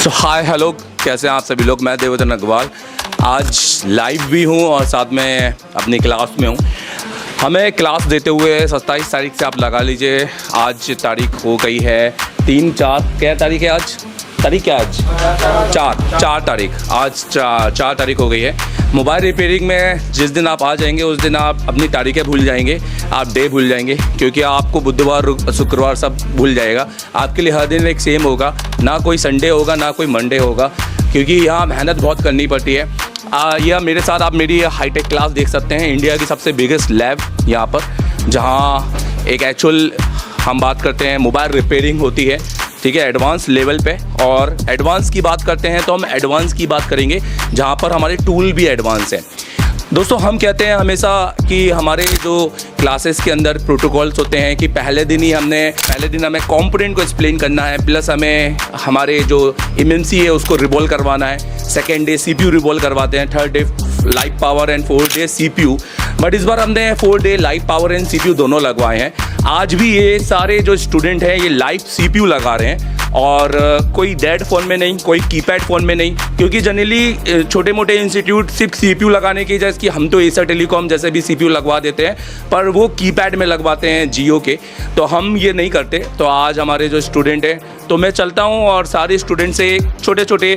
सो hi hello, कैसे हैं आप सभी लोग। मैं देवदत्त अग्रवाल आज लाइव भी हूँ और साथ में अपनी क्लास में हूँ। हमें क्लास देते हुए 27 तारीख से आप लगा लीजिए, आज तारीख हो गई है 3-4, क्या तारीख है आज? तारीख क्या आज? 4 तारीख, आज 4 तारीख हो गई है। मोबाइल रिपेयरिंग में जिस दिन आप आ जाएंगे उस दिन आप अपनी तारीखें भूल जाएंगे, आप डे भूल जाएंगे, क्योंकि आपको बुधवार शुक्रवार सब भूल जाएगा। आपके लिए हर दिन एक सेम होगा, ना कोई संडे होगा ना कोई मंडे होगा, क्योंकि यहाँ मेहनत बहुत करनी पड़ती है। यह मेरे साथ आप मेरी हाईटेक क्लास देख सकते हैं, इंडिया की सबसे बिगेस्ट लैब यहाँ पर, जहाँ एक एक्चुअल हम बात करते हैं मोबाइल रिपेयरिंग होती है, ठीक है, एडवांस लेवल पे। और एडवांस की बात करते हैं तो हम एडवांस की बात करेंगे जहाँ पर हमारे टूल भी एडवांस हैं। दोस्तों, हम कहते हैं हमेशा कि हमारे जो क्लासेस के अंदर प्रोटोकॉल्स होते हैं कि पहले दिन हमें कंपोनेंट को एक्सप्लेन करना है, प्लस हमें हमारे जो एमएमसी है उसको रिवॉल्व करवाना है। सेकेंड डे सीपीयू रिवॉल्व करवाते हैं, third day live power and 4th day CPU. But इस बार हमने 4th day live power and CPU दोनों लगवाए हैं। आज भी ये सारे जो स्टूडेंट हैं ये लाइव सीपीयू लगा रहे हैं, और कोई डेड फ़ोन में नहीं, कोई कीपैड फ़ोन में नहीं, क्योंकि जनरली छोटे मोटे इंस्टीट्यूट सिर्फ सीपीयू लगाने की जैसे कि हम तो एसर टेलीकॉम जैसे भी सीपीयू लगवा देते हैं, पर वो कीपैड में लगवाते हैं जियो के, तो हम ये नहीं करते। तो आज हमारे जो स्टूडेंट हैं, तो मैं चलता हूँ और सारे स्टूडेंट से छोटे छोटे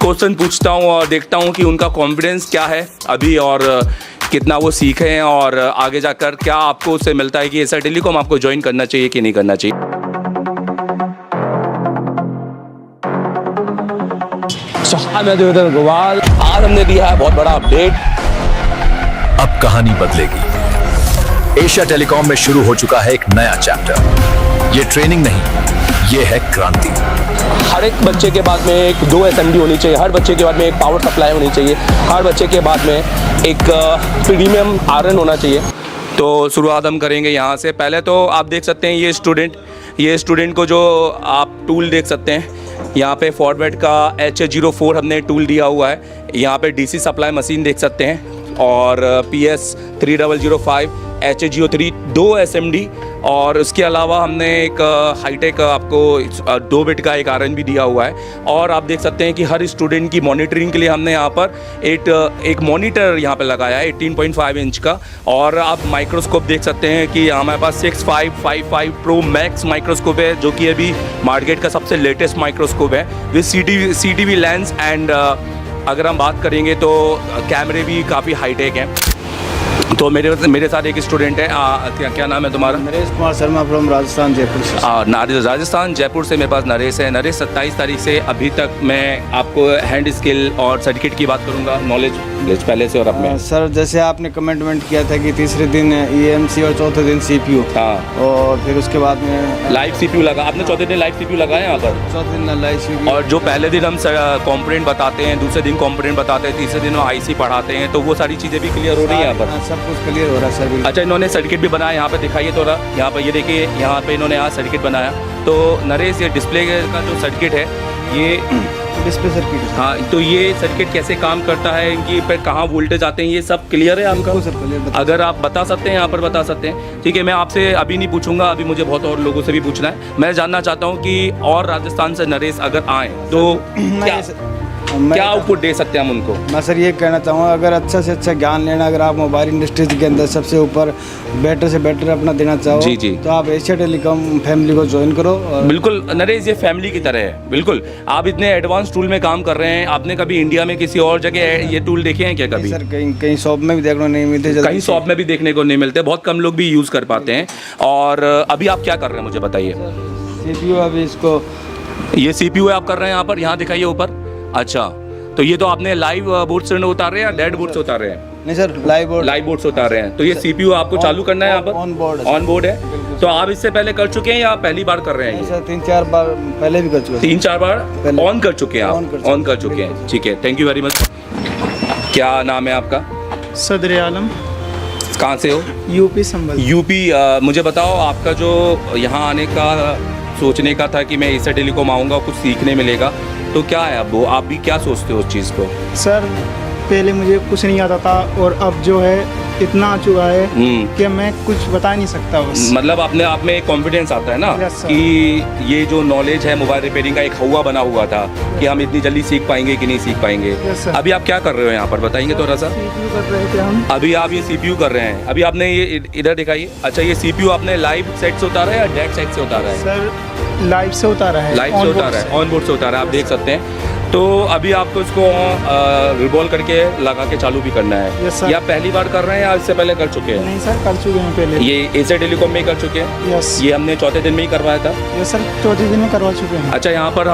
क्वेश्चन पूछता हूँ और देखता हूँ कि उनका कॉन्फिडेंस क्या है अभी, और कितना वो सीखे हैं, और आगे जाकर क्या आपको उससे मिलता है कि एसर टेलीकॉम आपको ज्वाइन करना चाहिए कि नहीं करना चाहिए। मैं देवदत्त अग्रवाल, आज हमने दिया है बहुत बड़ा अपडेट। अब कहानी बदलेगी। एशिया टेलीकॉम में शुरू हो चुका है एक नया चैप्टर। ये ट्रेनिंग नहीं, ये है क्रांति। हर एक बच्चे के बाद में 2 SMD होनी चाहिए, हर बच्चे के बाद में एक पावर सप्लाई होनी चाहिए, हर बच्चे के बाद में एक प्रीमियम आयरन होना चाहिए। तो शुरुआत हम करेंगे यहाँ से। पहले तो आप देख सकते हैं ये स्टूडेंट को जो आप टूल देख सकते हैं, यहाँ पे फॉरवर्ड का HA04 हमने टूल दिया हुआ है। यहाँ पे DC सप्लाई मशीन देख सकते हैं, और PS3005 HA03 2 SMD, और उसके अलावा हमने एक हाईटेक आपको 2 बिट का एक RN भी दिया हुआ है। और आप देख सकते हैं कि हर स्टूडेंट की मॉनिटरिंग के लिए हमने यहाँ पर एक मॉनिटर यहाँ पे लगाया है 18.5 इंच का। और आप माइक्रोस्कोप देख सकते हैं कि हमारे पास 6555 Pro Max माइक्रोस्कोप है, जो कि अभी मार्केट का सबसे लेटेस्ट माइक्रोस्कोप है, विद CCTV लेंस। एंड अगर हम बात करेंगे तो कैमरे भी काफ़ी हाईटेक हैं। तो मेरे साथ एक स्टूडेंट है, क्या नाम है तुम्हारा? नरेश कुमार शर्मा फ्रॉम राजस्थान जयपुर से। राजस्थान जयपुर से मेरे पास नरेश है। नरेश, 27 तारीख से अभी तक मैं आपको हैंड स्किल और सर्टिफिकेट की बात करूंगा, नॉलेज पहले से और अब में। सर, जैसे आपने कमेंट किया था कि तीसरे दिन EMC और चौथे दिन CPU, हाँ, और फिर उसके बाद में लाइव CPU लगा। आपने चौथे दिन लाइव CPU लगाया यहाँ पर? चौथे दिन लाइव CPU। और जो पहले दिन हम कॉम्पोनेंट बताते हैं, दूसरे दिन कॉम्पोनेंट बताते हैं, तीसरे दिन IC पढ़ाते हैं, तो वो सारी चीज़ें भी क्लियर हो रही है यहाँ पर? सब कुछ क्लियर हो रहा है सर। अच्छा, इन्होंने सर्किट भी बनाया, यहाँ पे दिखाइए थोड़ा। यहाँ पर ये देखिए, यहाँ पे इन्होंने आज सर्किट बनाया। तो नरेश, ये डिस्प्ले का जो सर्किट है, ये डिस्प्ले सर्किट, हाँ, तो ये सर्किट कैसे काम करता है, इनकी पर कहाँ वोल्टेज आते हैं, ये सब क्लियर है आपका? Sir clear. अगर आप बता सकते हैं, यहाँ पर बता सकते हैं, ठीक है। मैं आपसे अभी नहीं पूछूंगा, अभी मुझे बहुत और लोगों से भी पूछना है। मैं जानना चाहता हूँ कि और राजस्थान से नरेश अगर आए तो क्या आउटपुट दे सकते हैं हम उनको? मैं सर ये कहना चाहूँगा, अगर अच्छा से अच्छा ज्ञान लेना, अगर आप मोबाइल इंडस्ट्रीज के अंदर सबसे ऊपर बेटर से बेटर अपना देना चाहो, जी, तो आप एशिया टेलीकॉम फैमिली को ज्वाइन करो। बिल्कुल नरेश, ये फैमिली की तरह है। बिल्कुल, आप इतने एडवांस टूल में काम कर रहे हैं, आपने कभी इंडिया में किसी और जगह ये टूल देखे हैं क्या कभी? सर, कहीं शॉप में भी देखने को नहीं मिलते, कहीं शॉप में भी देखने को नहीं मिलते, बहुत कम लोग भी यूज़ कर पाते हैं। और अभी आप क्या कर रहे हैं मुझे बताइए? CPU अभी इसको, ये CPU है आप कर रहे हैं यहाँ पर, यहाँ दिखाइए ऊपर। अच्छा, तो ये तो आपने लाइव बोर्ड से उतार रहे हैं या डेड बोर्ड से उतार रहे हैं? नहीं सर, लाइव बोर्ड से उतार रहे हैं। तो ये CPU आपको चालू करना है यहाँ पर? ऑन बोर्ड है। तो आप इससे पहले कर चुके हैं या पहली बार कर रहे हैं? सर 3-4 बार पहले भी कर चुके हैं। 3-4 बार ऑन कर चुके हैं आप? ऑन कर चुके हैं, ठीक है, थैंक यू वेरी मच। क्या नाम है आपका? सदर आलम। कहाँ से हो? यूपी संभल। यूपी। मुझे बताओ, आपका जो यहाँ आने का सोचने का था कि मैं एशिया टेलीकॉम आऊँगा, कुछ सीखने मिलेगा, तो क्या है अब वो, आप भी क्या सोचते हो उस चीज़ को? सर, पहले मुझे कुछ नहीं आता था, और अब जो है इतना आ चुका है कि मैं कुछ बता नहीं सकता बस। मतलब अपने आप में एक कॉन्फिडेंस आता है ना Yes, sir. कि ये जो नॉलेज है मोबाइल रिपेयरिंग का एक हवा बना हुआ था कि हम इतनी जल्दी सीख पाएंगे कि नहीं सीख पाएंगे। Yes, sir. अभी आप क्या कर रहे हो यहाँ पर बताएंगे थोड़ा सा। CPU कर रहे थे हम। अभी आप ये सीपीयू कर रहे हैं, अभी आपने ये इधर दिखाइए। अच्छा, ये सीपीयू आपने लाइव सेट से उतारा है या डेड सेट से उतारा है? सर लाइव से उतारा है, लाइव से उतारा है, ऑन बोर्ड से उतारा है, आप देख सकते हैं। तो अभी आपको इसको रिवॉल्व करके लगा के चालू भी करना है। Yes, sir. या पहली बार कर रहे हैं या इससे पहले कर चुके हैं? नहीं सर, कर चुके हैं पहले। ये एशिया टेलीकॉम में ही कर चुके हैं? यस ये हमने चौथे दिन में ही करवाया था। ये सर चौथे दिन में करवा चुके हैं। अच्छा, यहाँ पर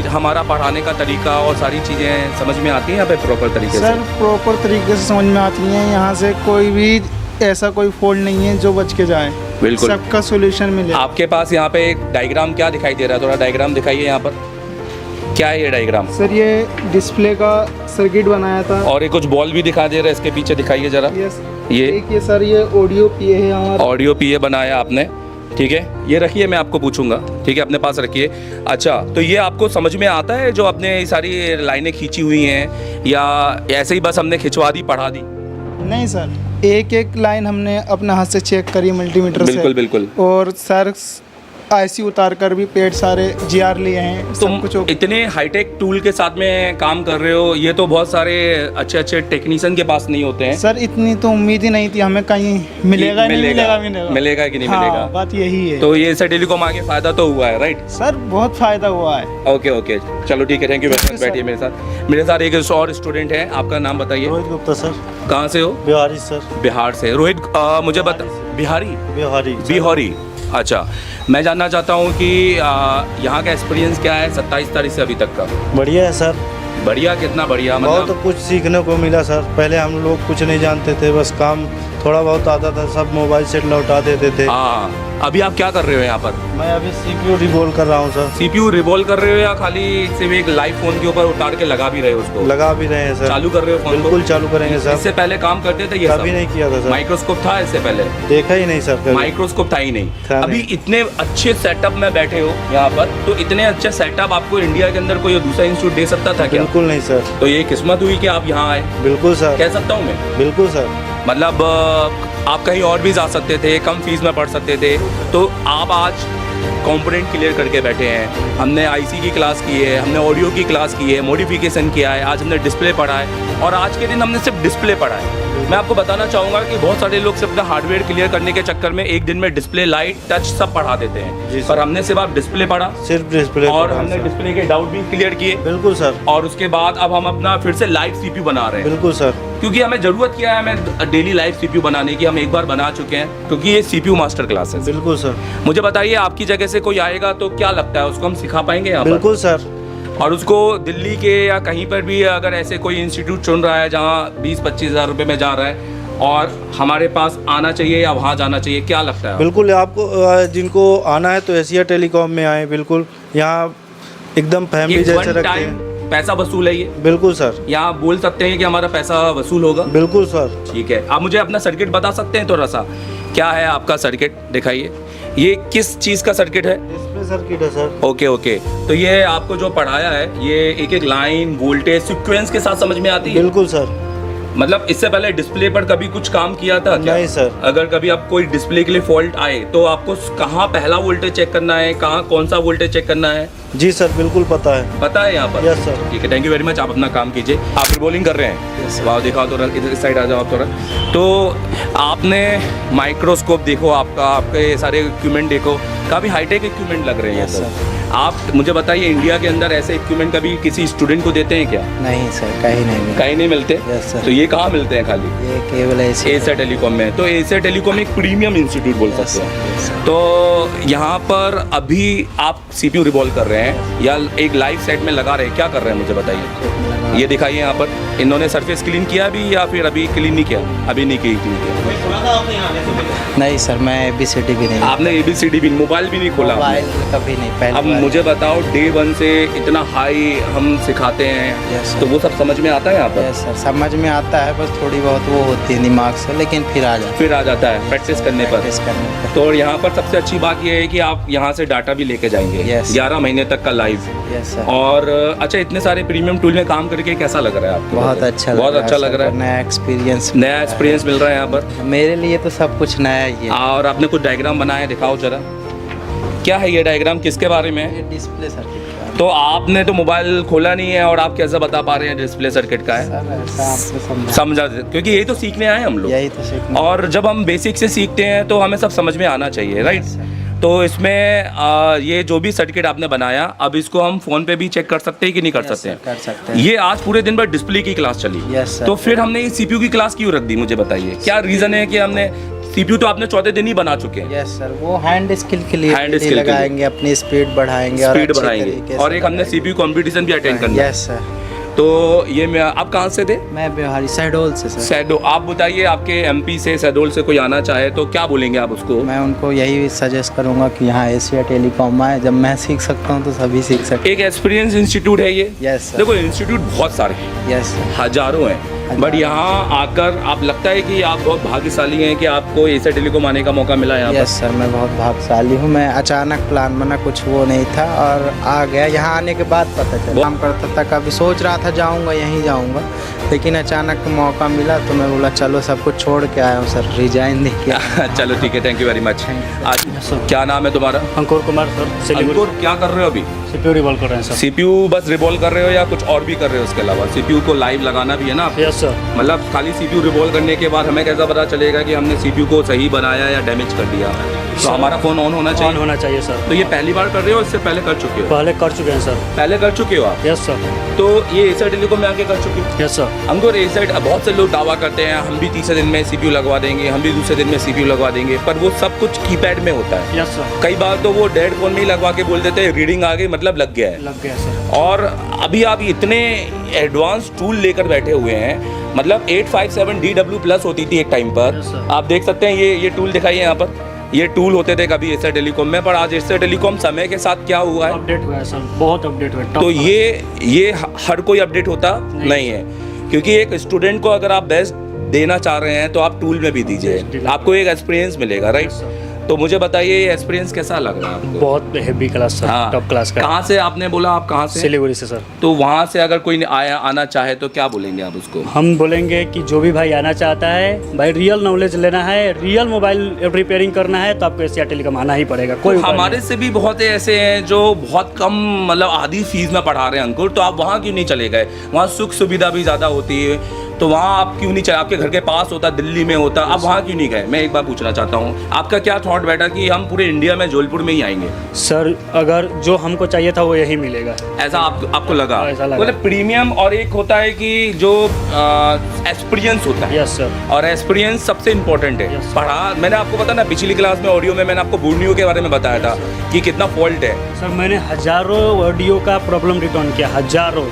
हमारा पढ़ाने का तरीका और सारी चीज़ें समझ में आती हैं यहाँ पे प्रॉपर तरीके सर से? प्रॉपर तरीके से समझ में आती हैं, यहाँ से कोई भी ऐसा कोई फॉल्ट नहीं है जो बच के जाए। बिल्कुल। सबका सोल्यूशन मिले। आपके पास यहाँ पे एक डायग्राम क्या दिखाई दे रहा है? थोड़ा डायग्राम दिखाइए यहाँ पर, क्या है ये डायग्राम? सर ये डिस्प्ले का सर्किट बनाया था। और ये कुछ बॉल भी दिखा दे रहा है, इसके पीछे दिखाइए जरा। यस, ये एक ये सर ये ऑडियो पीए है हमारा। ऑडियो पीए बनाया आपने, ठीक है। ये रखिए, मैं आपको पूछूंगा, ठीक है, अपने पास रखिए। अच्छा, तो ये आपको समझ में आता है जो आपने ये सारी लाइनें खींची हुई हैं, या ऐसे ही बस हमने खिंचवा दी, पढ़ा दी? नहीं सर, एक एक लाइन हमने अपने हाथ से चेक करी मल्टीमीटर से। बिल्कुल बिल्कुल। और सर आईसी उतार कर भी पेड सारे जीआर लिए हैं, सब कुछ तुम इतने हाईटेक टूल के साथ में काम कर रहे हो, ये तो बहुत सारे अच्छे अच्छे टेक्नीशियन के पास नहीं होते हैं। सर इतनी तो उम्मीद ही नहीं थी हमें कहीं मिलेगा नहीं मिलेगा मिलेगा कि नहीं हाँ, मिलेगा। बात यही है। तो ये एशिया टेलीकॉम आगे फायदा तो हुआ है, राइट? सर बहुत फायदा हुआ है। ओके ओके, चलो ठीक है, thank you very much. Sir. बैठिए मेरे साथ एक और स्टूडेंट है, आपका नाम बताइए। रोहित गुप्ता सर, कहाँ से हो? बिहारी सर। बिहार से। रोहित, मुझे बता, बिहारी बिहारी बिहारी, अच्छा। मैं जानना चाहता हूँ कि यहाँ का एक्सपीरियंस क्या है 27 तारीख से अभी तक का? बढ़िया है सर, बढ़िया, कितना बढ़िया? बहुत मतलब कुछ सीखने को मिला सर। पहले हम लोग कुछ नहीं जानते थे, बस काम थोड़ा बहुत आता था, सब मोबाइल सेट लौटा देते थे। हाँ, अभी आप क्या कर रहे हो यहाँ पर? मैं अभी CPU रिवॉल्व कर रहा हूँ सर। सीपीयू रिवॉल्व कर रहे हो या खाली सिर्फ एक लाइव फोन के ऊपर उतार के लगा भी रहे हो उसको? लगा भी रहे हैं सर। चालू कर रहे हो फोन को? बिल्कुल चालू करेंगे सर। इससे पहले काम करते थे ये कभी सब? नहीं किया था सर। माइक्रोस्कोप था इससे पहले? देखा ही नहीं सर कभी। माइक्रोस्कोप था ही नहीं। था अभी नहीं। इतने अच्छे सेटअप में बैठे हो यहाँ पर, तो इतने अच्छे सेटअप आपको इंडिया के अंदर कोई दूसरा इंस्टीट्यूट दे सकता था क्या? बिल्कुल नहीं सर। तो ये किस्मत हुई कि आप यहाँ आए, बिल्कुल सर, कह सकता हूँ मैं। बिल्कुल सर। मतलब आप कहीं और भी जा सकते थे, कम फीस में पढ़ सकते थे, तो आप आज कंपोनेंट क्लियर करके बैठे हैं। हमने आईसी की क्लास की है, हमने ऑडियो की क्लास की है, मॉडिफिकेशन किया है, आज हमने डिस्प्ले पढ़ा है, और आज के दिन हमने सिर्फ डिस्प्ले पढ़ा है। मैं आपको बताना चाहूँगा कि बहुत सारे लोग सिर्फ हार्डवेयर क्लियर करने के चक्कर में एक दिन में डिस्प्ले, लाइट, टच सब पढ़ा देते जी हैं, सर। पर हमने सिर्फ आप डिस्प्ले पढ़ा, सिर्फ डिस्प्ले और पढ़ा है हमने सर। डिस्प्ले के डाउट भी क्लियर किए, बिल्कुल सर, और उसके बाद अब हम अपना फिर से लाइव सीपीयू बना रहे हैं। बिल्कुल सर। क्योंकि हमें जरूरत क्या है, हमें डेली लाइव सीपीयू बनाने की, हम एक बार बना चुके हैं, क्योंकि ये सीपीयू मास्टर क्लास है। बिल्कुल सर। मुझे बताइए, आपकी जगह से कोई आएगा तो क्या लगता है उसको हम सिखा पाएंगे यहाँ पर? बिल्कुल सर। और उसको दिल्ली के या कहीं पर भी अगर ऐसे कोई इंस्टीट्यूट चुन रहा है जहाँ 20-25 हज़ार रुपये में जा रहा है, और हमारे पास आना चाहिए या वहाँ जाना चाहिए, क्या लगता है? बिल्कुल, आपको जिनको आना है तो एशिया टेलीकॉम में आए। बिल्कुल, यहाँ एकदम फैमिली ये जैसे वन रखते टाइम हैं। पैसा वसूल है ये? बिल्कुल सर। यहाँ बोल सकते हैं कि हमारा पैसा वसूल होगा? बिल्कुल सर। ठीक है, आप मुझे अपना सर्किट बता सकते हैं थोड़ा सा? क्या है आपका सर्किट, दिखाइए। ये किस चीज़ का सर्किट है? डिस्प्ले सर्किट है सर। ओके ओके, तो ये आपको जो पढ़ाया है, ये एक एक लाइन, वोल्टेज, सीक्वेंस के साथ समझ में आती है? बिल्कुल सर। मतलब इससे पहले डिस्प्ले पर कभी कुछ काम किया था क्या? नहीं सर। अगर कभी आप कोई डिस्प्ले के लिए फॉल्ट आए तो आपको कहाँ पहला वोल्टेज चेक करना है, कहाँ कौन सा वोल्टेज चेक करना है? जी सर, बिल्कुल पता है। पता है यहाँ पर? Yes sir. ठीक है, थैंक यू वेरी मच। आप अपना काम कीजिए। आप रिबॉलिंग कर रहे हैं? वाह, दिखाओ थोड़ा, इधर इस साइड आ जाओ आप थोड़ा। तो आपने माइक्रोस्कोप देखो, आपके सारे इक्विपमेंट देखो, काफ़ी हाईटेक इक्विपमेंट लग रहे हैं Yes, सर। आप मुझे बताइए, इंडिया के अंदर ऐसे इक्विपमेंट कभी किसी स्टूडेंट को देते हैं क्या? नहीं सर, कहीं नहीं मिला। कहीं नहीं मिलते? Yes, sir. तो ये कहाँ मिलते हैं खाली? ये केवल ऐसे एशिया टेलीकॉम में। तो एशिया टेलीकॉम एक प्रीमियम इंस्टीट्यूट बोल सकते हैं। तो यहाँ पर अभी आप सीपीयू रिवॉल्व कर रहे हैं या एक लाइव सेट में लगा रहे हैं, क्या कर रहे हैं मुझे बताइए? ये दिखाइए यहाँ पर। इन्होंने सरफेस क्लीन किया अभी या फिर अभी क्लीन नहीं किया? अभी नहीं की क्लीन किया। खोला था आपने यहाँ आने से पहले? नहीं सर, मैं ABCD भी नहीं, आपने ABCD भी मोबाइल भी नहीं खोला आपने? मोबाइल कभी नहीं, पहली अब बार। मुझे बताओ, डे 1 से इतना हाई हम सिखाते हैं, Yes, sir. तो वो सब समझ में आता है यहाँ पर? यस सर, समझ में आता है, बस थोड़ी बहुत वो होती है दिमाग से, लेकिन फिर आ जाता फिर आ जाता है प्रैक्टिस करने पर। प्रैक्टिस करने पर। तो यहाँ पर सबसे अच्छी बात ये है कि आप यहाँ से डाटा भी लेके जाएंगे Yes. 11 महीने तक का लाइव। यस सर, और अच्छा, इतने सारे प्रीमियम टूल में काम करके कैसा लग रहा है आपको? बहुत अच्छा बहुत अच्छा लग रहा है। नया एक्सपीरियंस, नया एक्सपीरियंस मिल रहा है यहाँ पर। मेरे लिए तो सब कुछ नया ही है। और आपने कुछ डायग्राम बनाए, दिखाओ जरा। क्या है ये डायग्राम, किसके बारे में है? ये डिस्प्ले सर्किट का तो आपने तो मोबाइल खोला नहीं है और आप कैसे बता पा रहे हैं डिस्प्ले सर्किट का है? सर, ऐसा आपको समझा, समझा दे, क्योंकि यही तो सीखने आए हम लोग। यही तो सीखना। और जब हम बेसिक से सीखते हैं तो हमें सब समझ में आना चाहिए, राइट? तो इसमें ये जो भी सर्किट आपने बनाया, अब इसको हम फ़ोन पे भी चेक कर सकते हैं कि नहीं कर सकते हैं? कर सकते हैं। ये आज पूरे दिन भर डिस्प्ले की क्लास चली। Yes, sir. तो फिर हमने ये CPU की क्लास क्यों रख दी, मुझे बताइए। क्या रीज़न है कि हमने CPU तो आपने चौथे दिन ही बना चुके हैं? यस सर, वो हैंड स्किल के लिए Hand LED skill के लिए। लगाएंगे, अपनी स्पीड बढ़ाएंगे और स्पीड अच्छे बढ़ाएंगे। तरीके और से एक हमने लगाएंगे। CPU कंपटीशन भी अटेंड करना है। यस सर, तो ये मैं, आप कहाँ से थे? मैं बिहारी शहडोल से सर। सैडो। आप बताइए, आपके MP से शहडोल से कोई आना चाहे तो क्या बोलेंगे आप उसको? मैं उनको यही सजेस्ट करूंगा कि यहाँ एशिया टेलीकॉम आए, जब मैं सीख सकता हूँ तो सभी सीख सकते एक एक्सपीरियंस इंस्टीट्यूट है ये। यस सर, देखो, इंस्टीट्यूट बहुत सारे हैं, यस सर, हजारों हैं, बट यहाँ आकर आप लगता है कि आप बहुत भाग्यशाली हैं कि आपको एशिया टेलीकॉम आने का मौका मिला यहाँ यस सर, मैं बहुत भाग्यशाली हूँ। मैं अचानक प्लान बना, कुछ वो नहीं था और आ गया। यहाँ आने के बाद पता चला, काम करता था, कभी सोच रहा था जाऊँगा यहीं जाऊँगा, लेकिन अचानक मौका मिला तो मैं बोला चलो सब कुछ छोड़ के आया हूँ सर, रिजाइन दे के। पर। चलो ठीक है, थैंक यू वेरी मच। आज क्या नाम है तुम्हारा? अंकुर कुमार सर, अंकुर, क्या कर रहे हो अभी? CPU रिवॉल्व कर रहे हैं सर। CPU बस रिवॉल्व कर रहे हो या कुछ और भी कर रहे हो उसके अलावा? CPU को लाइव लगाना भी है ना? यस सर, मतलब खाली CPU रिवॉल्व करने के बाद हमें कैसा पता चलेगा कि हमने CPU को सही बनाया या डैमेज कर दिया? तो सर, हमारा फ़ोन ऑन होना ऑन चाहिए। होना चाहिए सर। तो ये पहली बार कर रहे हो, इससे पहले कर चुके हो? पहले कर चुके हैं सर। पहले कर चुके हो आप? यस सर, तो ये एशिया टेलीकॉम में आके कर चुके हो? यस सर, अंकुर, एशिया, बहुत से लोग दावा करते हैं हम भी तीसरे दिन में CPU लगवा देंगे, हम भी दूसरे दिन में CPU लगवा देंगे, पर वो सब कुछ कीपैड में होता है। यस सर, कई बार तो वो डेड फोन में ही लगवा के बोल देते हैं रीडिंग आ गई, मतलब लग गया है। लग गया सर। और अभी आप इतने एडवांस टूल लेकर बैठे हुए हैं, मतलब 857DW+ होती थी एक टाइम पर। Yes, sir. आप देख सकते हैं, ये टूल दिखाइए यहाँ पर, ये टूल होते थे कभी एशिया टेलीकॉम में, पर आज एशिया टेलीकॉम समय के साथ क्या हुआ है, अपडेट हुआ है सर, बहुत अपडेट हुआ है। तो ये हर कोई अपडेट होता नहीं है, क्योंकि एक स्टूडेंट को अगर आप बेस्ट देना चाह रहे हैं तो आप टूल में भी दीजिए, आपको एक एक्सपीरियंस मिलेगा, राइट? तो मुझे बताइए, ये एक्सपीरियंस कैसा लग रहा है आपको? बहुत हेवी क्लास सर, हाँ। टॉप क्लास का। कहाँ से आपने बोला, आप कहाँ से? सिलीगुड़ी से सर। तो वहाँ से अगर कोई आना चाहे तो क्या बोलेंगे आप उसको? हम बोलेंगे कि जो भी भाई आना चाहता है, भाई रियल नॉलेज लेना है, रियल मोबाइल रिपेयरिंग करना है, तो आपको एशिया टेलीकॉम आना ही पड़ेगा। कोई उपाय हमारे से भी बहुत ऐसे हैं जो बहुत कम, मतलब आधी फीस में पढ़ा रहे हैं अंकुर, तो आप वहाँ क्यों नहीं चले गए? वहाँ सुख सुविधा भी ज़्यादा होती है, तो वहाँ आप क्यों नहीं चले? आपके घर के पास होता, दिल्ली में होता, आप वहाँ क्यों नहीं गए? मैं एक बार पूछना चाहता हूँ, आपका क्या थॉट बैठा कि हम पूरे इंडिया में जबलपुर में ही आएंगे? नहीं। सर, अगर जो हमको चाहिए था वो यही मिलेगा। ऐसा आपको लगा? ऐसा लगा। मतलब प्रीमियम, और एक होता है कि जो एक्सपीरियंस होता है, यस सर, और एक्सपीरियंस सबसे इम्पोर्टेंट है। Yes. पढ़ा, मैंने आपको पता ना, पिछली क्लास में ऑडियो में मैंने आपको बूढ़ियों के बारे में बताया था कि कितना फॉल्ट है। सर मैंने हजारों ऑडियो का प्रॉब्लम रिटर्न किया, हजारों।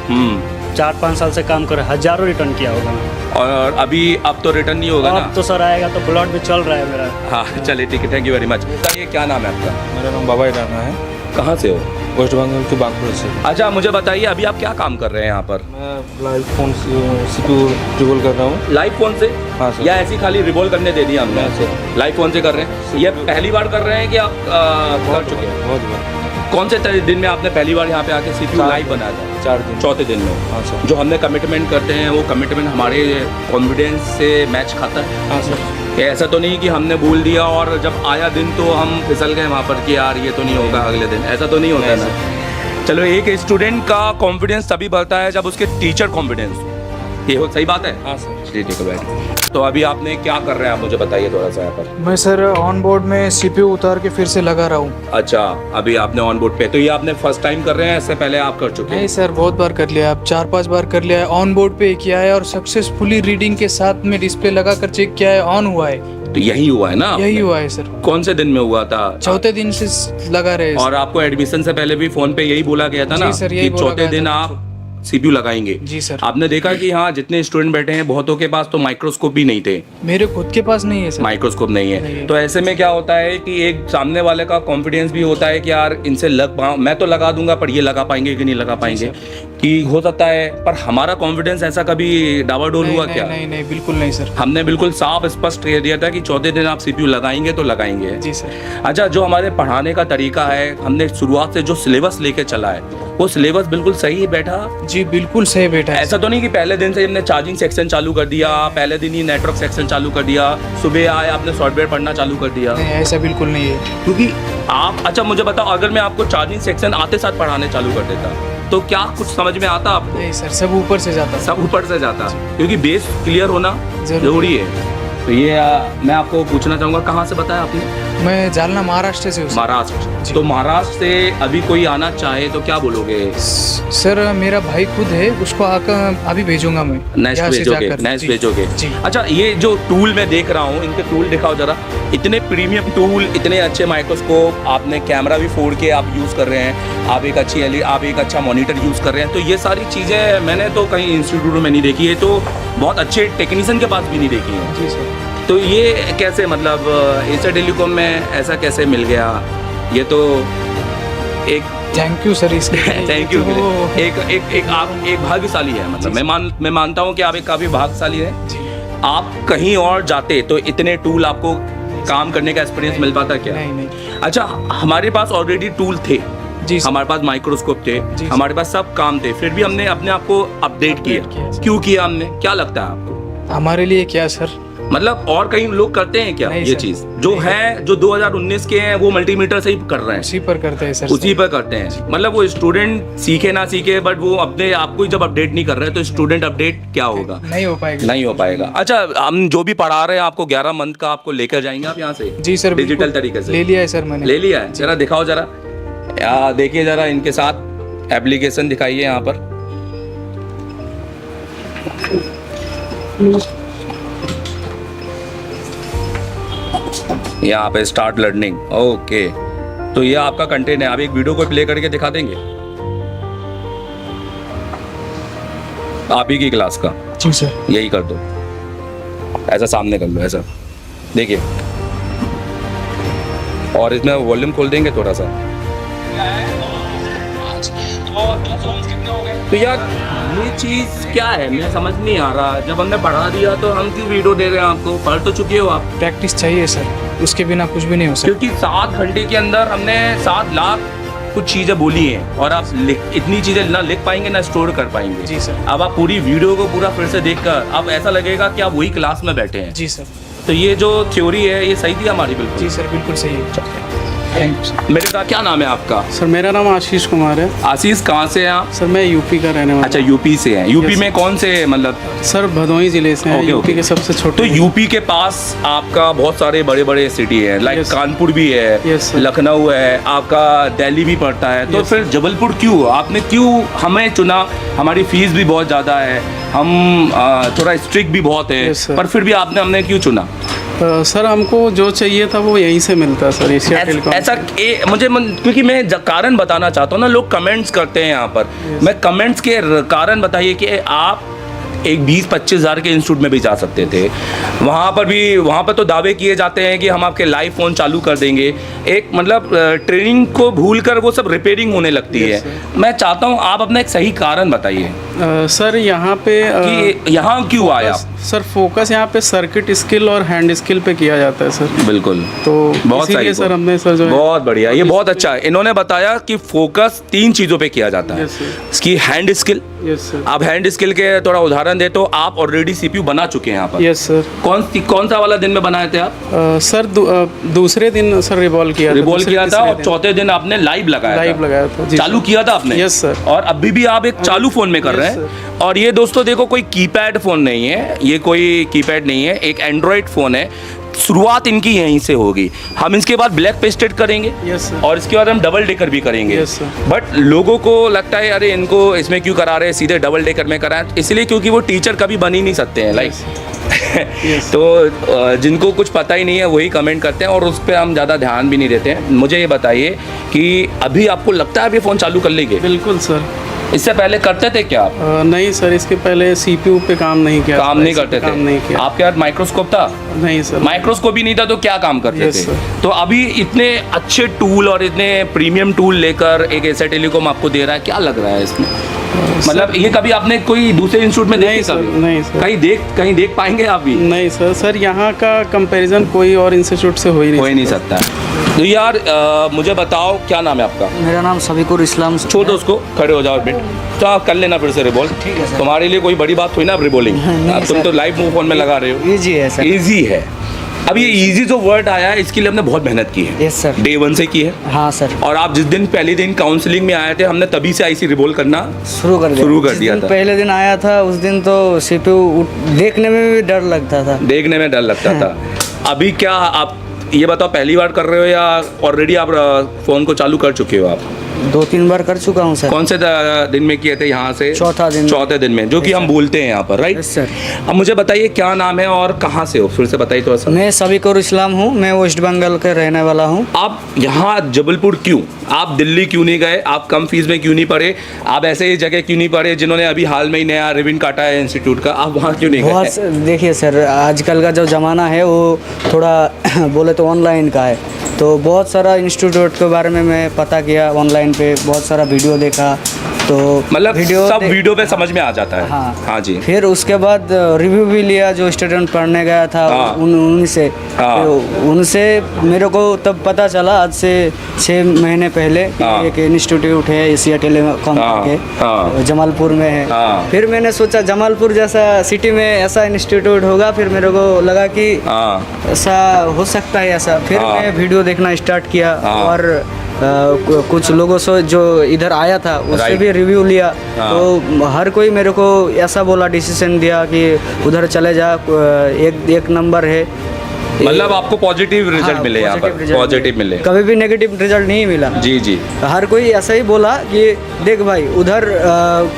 4-5 साल से काम कर रहे, हजारों रिटर्न किया होगा। और अभी अब तो रिटर्न नहीं होगा ना? अब तो सर आएगा, तो ब्लॉट भी चल रहा है मेरा। हाँ, चलिए ठीक है, थैंक यू वेरी मच। बताइए, क्या नाम है आपका? मेरा नाम बाबा राना है, कहाँ से हो? वेस्ट बंगाल के बागपुर से। अच्छा, मुझे बताइए, अभी आप क्या काम कर रहे हैं यहाँ पर? मैं लाइव फोन CPU रिवॉल्व कर रहा हूँ। लाइव फोन से? हाँ सर। या ऐसी खाली रिवॉल्व करने दे दिया हमने? हाँ सर। लाइव फोन से कर रहे हैं? ये पहली बार कर रहे हैं कि आप कर चुके हैं? बहुत बार। कौन से दिन में आपने पहली बार यहाँ पे आके CPU लाइव बनाया था? 4 दिन। चौथे दिन में? हाँ सर। जो हमने कमिटमेंट करते हैं, वो कमिटमेंट हमारे कॉन्फिडेंस से मैच खाता है? हाँ सर। कि ऐसा तो नहीं कि हमने बोल दिया और जब आया दिन तो हम फिसल गए वहाँ पर कि यार ये तो नहीं होगा अगले दिन, ऐसा तो नहीं होता है ना? चलो, एक स्टूडेंट का कॉन्फिडेंस तभी बढ़ता है जब उसके टीचर कॉन्फिडेंस, ये हो, सही बात है? हाँ सर। ठीक है, बैठ। तो अभी आपने क्या कर रहे हैं, आप मुझे बताइए थोड़ा सा यहाँ पर। मैं सर ऑन बोर्ड में CPU उतार के फिर से लगा रहा हूँ। अच्छा, अभी आपने ऑन बोर्ड पे, तो ये आपने फर्स्ट टाइम कर रहे हैं, इससे पहले आप कर चुके नहीं हैं? सर, बहुत बार कर लिया, अब 4-5 बार कर लिया है। ऑन बोर्ड पे किया है और सक्सेसफुली रीडिंग के साथ में डिस्प्ले लगा कर चेक किया है, ऑन हुआ है। तो यही हुआ है ना? यही हुआ है सर। कौन से दिन में हुआ था? चौथे दिन से लगा रहे। और आपको एडमिशन से पहले भी फोन पे यही बोला गया था ना जी सर, यही कि बोला चौथे गया दिन था। आप सीपीयू लगाएंगे। जी सर। आपने देखा कि हाँ जितने स्टूडेंट बैठे हैं बहुतों के पास तो माइक्रोस्कोप भी नहीं थे, मेरे खुद के पास नहीं है सर। माइक्रोस्कोप नहीं नहीं है। है। तो ऐसे में क्या होता है कि एक सामने वाले का कॉन्फिडेंस भी होता है कि यार इनसे लग पाऊँ, मैं तो लगा दूंगा पर ये लगा पाएंगे कि नहीं लगा पाएंगे, कि हो सकता है। पर हमारा कॉन्फिडेंस ऐसा कभी डावाडोल हुआ क्या? नहीं नहीं बिल्कुल नहीं सर। हमने बिल्कुल साफ स्पष्ट कह दिया था कि 14 दिन आप सीपीयू लगाएंगे तो लगाएंगे। जी सर। अच्छा, जो हमारे पढ़ाने का तरीका है, हमने शुरुआत से जो सिलेबस लेके चला है वो सिलेबस बिल्कुल सही बैठा। जी बिल्कुल सही बैठा है। ऐसा तो नहीं कि पहले दिन से हमने चार्जिंग सेक्शन चालू कर दिया, पहले दिन ही नेटवर्क सेक्शन चालू कर दिया, सुबह आए आपने सॉफ्टवेयर पढ़ना चालू कर दिया, नहीं ऐसा बिल्कुल नहीं है। क्योंकि आप अच्छा मुझे बताओ, अगर मैं आपको चार्जिंग सेक्शन आते साथ पढ़ाने चालू कर देता तो क्या कुछ समझ में आता आपको? नहीं सर, सब ऊपर से जाता। सब ऊपर से जाता, क्योंकि बेस क्लियर होना जरूरी जरूरी है। तो ये मैं आपको पूछना चाहूँगा, कहाँ से बताया आपने? मैं जालना महाराष्ट्र से हूँ सर। महाराष्ट्र। जी। तो महाराष्ट्र से अभी कोई आना चाहे तो क्या बोलोगे? सर मेरा भाई खुद है, उसको आकर अभी भेजूंगा मैं। नेक्स्ट यहाँ से भेजोगे? जाकर। नेक्स्ट जी। भेजोगे? जी। अच्छा, ये जो टूल मैं देख रहा हूँ, इनके टूल दिखाओ जरा। इतने प्रीमियम टूल, इतने अच्छे माइक्रोस्कोप, आपने कैमरा भी 4K आप यूज़ कर रहे हैं, आप एक अच्छा मॉनिटर यूज़ कर रहे हैं। तो ये सारी चीज़ें मैंने तो कहीं इंस्टीट्यूट में नहीं देखी है, तो बहुत अच्छे टेक्नीशियन के पास भी नहीं देखी है। जी सर। तो ये कैसे, मतलब एशिया टेलीकॉम में ऐसा कैसे मिल गया? ये तो एक थैंक यू सर इसके लिए। Thank you. तो- एक आप एक भाग्यशाली है, मतलब मैं मानता हूँ कि आप एक काफ़ी भाग्यशाली हैं। जी। आप कहीं और जाते तो इतने टूल आपको काम करने का एक्सपीरियंस मिल पाता क्या? नहीं। अच्छा, हमारे पास ऑलरेडी टूल थे, जी सर। हमारे पास माइक्रोस्कोप थे, जी सर। हमारे पास सब काम थे, फिर भी हमने अपने आप को अपडेट किया। किया। क्यों किया हमने? क्या लगता है आपको? हमारे लिए क्या सर? मतलब और कई लोग करते हैं क्या नहीं ये सर। चीज? जो है, जो 2019 के हैं वो मल्टीमीटर से ही कर रहे हैं, उसी पर करते हैं सर। उसी पर करते हैं। मतलब वो स्टूडेंट सीखे ना सीखे, बट वो अपने आप को ही जब अपडेट नहीं कर रहे तो स्टूडेंट अपडेट क्या होगा? नहीं हो पाएगा। नहीं हो पाएगा। अच्छा, हम जो भी पढ़ा रहे हैं आपको 11 मंथ का आपको लेकर जाएंगे आप यहाँ से? जी सर। डिजिटल बिल्कुल। तरीके से ले लिया है सर मैंने। ले लिया है? जरा दिखाओ, जरा देखिए, जरा इनके साथ एप्लीकेशन दिखाइए यहाँ पर। यहाँ पे स्टार्ट लर्निंग, ओके। तो ये आपका कंटेंट है, आप एक वीडियो को प्ले करके दिखा देंगे आप ही की क्लास का? जी सर। यही कर दो, ऐसा सामने कर लो, ऐसा देखिए, और इसमें वॉल्यूम खोल देंगे थोड़ा सा। तो यार ये चीज़ क्या है, मुझे समझ नहीं आ रहा। जब हमने पढ़ा दिया तो हम क्यों वीडियो दे रहे हैं आपको? पढ़ तो चुके हो आप। प्रैक्टिस चाहिए सर, उसके बिना कुछ भी नहीं हो सकता। क्योंकि 7 घंटे के अंदर हमने 7 लाख कुछ चीज़ें बोली हैं, और आप इतनी चीज़ें ना लिख पाएंगे ना स्टोर कर पाएंगे। जी सर। अब आप पूरी वीडियो को पूरा फिर से देखकर अब ऐसा लगेगा कि आप वही क्लास में बैठे हैं। जी सर। तो ये जो थ्योरी है ये सही थी हमारी? बिल्कुल। जी सर, बिल्कुल सही है। Thank you sir. मेरे साथ क्या नाम है आपका? सर मेरा नाम आशीष कुमार है। आशीष, कहाँ से हैं आप? सर मैं यूपी का रहने वाला अच्छा, यूपी से हैं। यूपी Yes, में कौन से, मतलब? हूँ। सर भदोही जिले से हैं, Okay, यूपी okay. के सबसे तो छोटे। यूपी के पास आपका बहुत सारे बड़े बड़े सिटी हैं, लाइक Yes. कानपुर भी है, Yes, sir. लखनऊ है, आपका दिल्ली भी पड़ता है। तो Yes, फिर जबलपुर क्यों आपने हमें चुना? हमारी फीस भी बहुत ज़्यादा है, हम थोड़ा स्ट्रिक्ट भी बहुत है, Yes, sir. पर फिर भी आपने हमने क्यों चुना? सर हमको जो चाहिए था वो यहीं से मिलता है सर, एशिया टेलीकॉम। ऐसा क्योंकि मैं कारण बताना चाहता हूँ ना, लोग कमेंट्स करते हैं यहाँ पर। मैं कमेंट्स के कारण बताइए कि आप एक 20-25 हज़ार के इंस्टीट्यूट में भी जा सकते थे, वहाँ पर तो दावे किए जाते हैं कि हम आपके लाइव फ़ोन चालू कर देंगे। एक मतलब ट्रेनिंग को भूलकर वो सब रिपेयरिंग होने लगती है। मैं चाहता हूँ आप अपना एक सही कारण बताइए सर यहाँ पे कि यहाँ क्यों आया? सर फोकस यहाँ पे सर्किट स्किल और हैंड स्किल पे किया जाता है सर। बिल्कुल, तो बहुत इसीलिए सही, सर हमने सर जो है बहुत बढ़िया, ये बहुत अच्छा है। इन्होंने बताया कि फोकस 3 चीज़ों पे किया जाता है। Yes, sir. इसकी हैंड स्किल। Yes sir. आप हैंड स्किल के थोड़ा उदाहरण दे, तो आप ऑलरेडी सीपीयू बना चुके हैं यहाँ पर। Yes sir. कौन सा वाला दिन में बनाए थे आप? सर दूसरे दिन सर रिवॉल्व किया था और चौथे दिन आपने लाइव लगाया था। जी चालू सर। किया था आपने? Yes sir. और अभी भी आप एक चालू फोन में कर रहे Yes, हैं। और ये दोस्तों देखो, कोई कीपैड फोन नहीं है, ये कोई कीपैड नहीं है, एक एंड्रॉइड फोन है। शुरुआत इनकी यहीं से होगी। हम इसके बाद ब्लैक पेस्टेड करेंगे। Yes, sir. और इसके बाद हम डबल डेकर भी करेंगे। Yes, sir. बट लोगों को लगता है अरे इनको इसमें क्यों करा रहे हैं, सीधे डबल डेकर में कराएं, इसलिए क्योंकि वो टीचर कभी बन ही नहीं सकते हैं, लाइक Yes. तो जिनको कुछ पता ही नहीं है वही कमेंट करते हैं और उस पर हम ज़्यादा ध्यान भी नहीं देते हैं। मुझे ये बताइए कि अभी आपको लगता है अब ये फ़ोन चालू कर लेंगे? बिल्कुल सर। इससे पहले करते थे क्या आप? नहीं सर, इसके पहले सीपीयू पे काम नहीं किया। काम नहीं करते काम थे? नहीं किया। आपके हाथ माइक्रोस्कोप था? नहीं सर। माइक्रोस्कोप ही नहीं था तो क्या काम करते Yes, थे? sir. तो अभी इतने अच्छे टूल और इतने प्रीमियम टूल लेकर एक एशिया टेलीकॉम आपको दे रहा है, क्या लग रहा है इसमें? मतलब ये कभी आपने कोई दूसरे इंस्टीट्यूट में देखी सर, कभी? नहीं सर। कहीं देख पाएंगे आप भी? नहीं सर, सर यहाँ का कंपैरिजन कोई और इंस्टीट्यूट से हो ही हो ही नहीं सकता। तो यार मुझे बताओ क्या नाम है आपका? मेरा नाम सबिकुर इस्लाम। छोड़ दो उसको, खड़े हो जाओ बिट। तो आप कर लेना फिर से रिबॉल। ठीक है सर। तुम्हारे लिए कोई बड़ी बात हुई ना अब रिबॉलिंग? नहीं अब तुम सर। तो लाइव मुंह फोन में लगा रहे हो। इजी है सर। इजी है। अब ये इजी जो वर्ड आया है इसके लिए हमने बहुत मेहनत की है। Yes sir. डे 1 से की है। हाँ सर। और आप जिस दिन पहले दिन काउंसलिंग में आए थे हमने तभी से आईसी रिबॉल करना शुरू कर दिया जिस दिन था। पहले दिन आया था उस दिन तो सीपीयू देखने में भी डर लगता था। देखने में डर लगता था। अभी क्या आप ये बताओ, पहली बार कर रहे हो या ऑलरेडी आप फ़ोन को चालू कर चुके हो आप? 2-3 बार कर चुका हूँ सर। कौन से दिन में किए थे यहाँ से? चौथे दिन में, जो कि हम बोलते हैं यहाँ पर, राइट? Yes sir. अब मुझे बताइए क्या नाम है और कहाँ से हो, फिर से बताइए थोड़ा सा। मैं सबिकुर इस्लाम हूँ, मैं वेस्ट बंगाल के रहने वाला हूँ। आप यहाँ जबलपुर क्यों? आप दिल्ली क्यों नहीं गए? आप कम फीस में क्यों नहीं पढ़े? आप ऐसे ही जगह क्यों नहीं पढ़े जिन्होंने अभी हाल में ही नया रिबन काटा है इंस्टीट्यूट का? आप वहाँ क्यों नहीं गए? बहुत देखिए सर, आजकल का जो ज़माना है वो थोड़ा बोले तो ऑनलाइन का है, तो बहुत सारा इंस्टीट्यूट के बारे में मैं पता किया ऑनलाइन पे, बहुत सारा वीडियो देखा, तो मतलब सब वीडियो पे समझ में आ जाता है। हाँ हाँ जी। फिर उसके बाद रिव्यू भी लिया जो स्टूडेंट पढ़ने गया था हाँ। उनसे। हाँ। तो उनसे मेरे को तब पता चला आज से 6 महीने पहले कि हाँ। एक इंस्टीट्यूट है एशिया टेलीकॉम हाँ। के, हाँ। जमालपुर में है। हाँ। फिर मैंने सोचा जमालपुर जैसा सिटी में ऐसा इंस्टीट्यूट होगा, फिर मेरे को लगा कि हाँ। ऐसा हो सकता है ऐसा। फिर हाँ। मैं वीडियो देखना स्टार्ट किया हाँ। और कुछ लोगों से जो इधर आया था उससे Right. भी रिव्यू लिया। हाँ। तो हर कोई मेरे को ऐसा बोला, डिसीजन दिया कि उधर चले जा, एक नंबर है। मतलब आपको पॉजिटिव रिजल्ट हाँ, मिले यहाँ पर? positive result पॉजिटिव मिले? कभी भी नेगेटिव रिजल्ट नहीं मिला। जी जी। हर कोई ऐसा ही बोला कि देख भाई उधर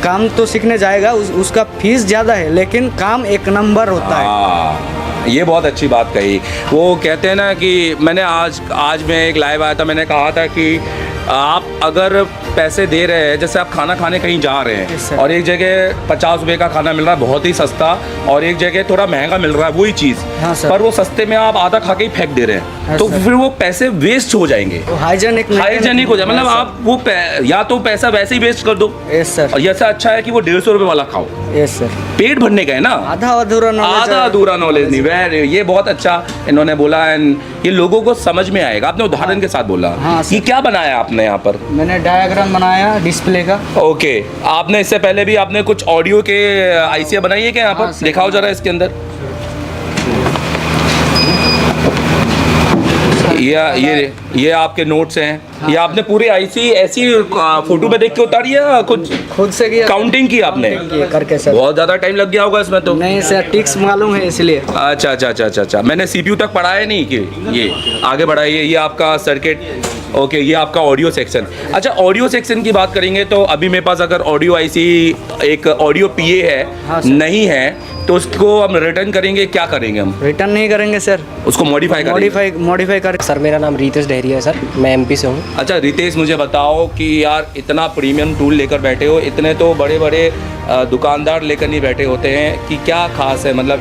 काम तो सीखने जाएगा, उसका फीस ज़्यादा है लेकिन काम एक नंबर होता है। हाँ, ये बहुत अच्छी बात कही। वो कहते हैं ना कि मैंने आज मैं एक लाइव आया था, मैंने कहा था कि आप अगर पैसे दे रहे हैं, जैसे आप खाना खाने कहीं जा रहे Yes, हैं sir. और एक जगह 50 रुपये का खाना मिल रहा है बहुत ही सस्ता, और एक जगह थोड़ा महंगा मिल रहा है वही चीज़, हाँ, sir. पर वो सस्ते में आप आधा खा के ही फेंक दे रहे हैं, हाँ, तो sir. फिर वो पैसे वेस्ट हो जाएंगे। हाइजेनिक हो जाए, मतलब आप वो या तो पैसा वैसे ही वेस्ट कर दो, यस सर। और ऐसा अच्छा है कि वो 150 रुपये वाला खाओ, यस सर। पेट भरने का है ना। आधा अधूरा नॉलेज नहीं वेर, ये बहुत अच्छा इन्होंने बोला, एंड ये लोगों को समझ में आएगा। आपने उदाहरण के साथ बोला। हाँ, कि क्या बनाया आपने यहाँ पर? मैंने डायग्राम बनाया डिस्प्ले का। ओके, आपने इससे पहले भी आपने कुछ ऑडियो के आईसीआई बनाई है क्या यहाँ पर? हाँ, सर। दिखाओ जरा इसके अंदर। ये आपके नोट्स हैं। ये आपने पूरी आईसी ऐसी फोटो में देख के उतारी है, कुछ खुद से किया, काउंटिंग की आपने? करके सर। बहुत ज़्यादा टाइम लग गया होगा इसमें तो। नहीं सर, टिक्स मालूम है इसलिए। अच्छा। मैंने सीपीयू तक पढ़ाया नहीं कि ये आगे बढ़ाइए। ये आपका सर्किट, ओके, ये आपका ऑडियो सेक्शन। अच्छा, ऑडियो सेक्शन की बात करेंगे तो अभी मेरे पास अगर ऑडियो आईसी एक ऑडियो पीए है, हाँ, सर। नहीं है तो उसको हम रिटर्न करेंगे, क्या करेंगे हम? रिटर्न नहीं करेंगे सर, उसको मॉडिफाई करेंगे। मॉडिफाई कर। सर मेरा नाम रितेश डेहरिया है सर, मैं एमपी से हूँ। अच्छा रितेश, मुझे बताओ कि यार इतना प्रीमियम टूल लेकर बैठे हो, इतने तो बड़े बड़े दुकानदार लेकर नहीं बैठे होते हैं, कि क्या खास है? मतलब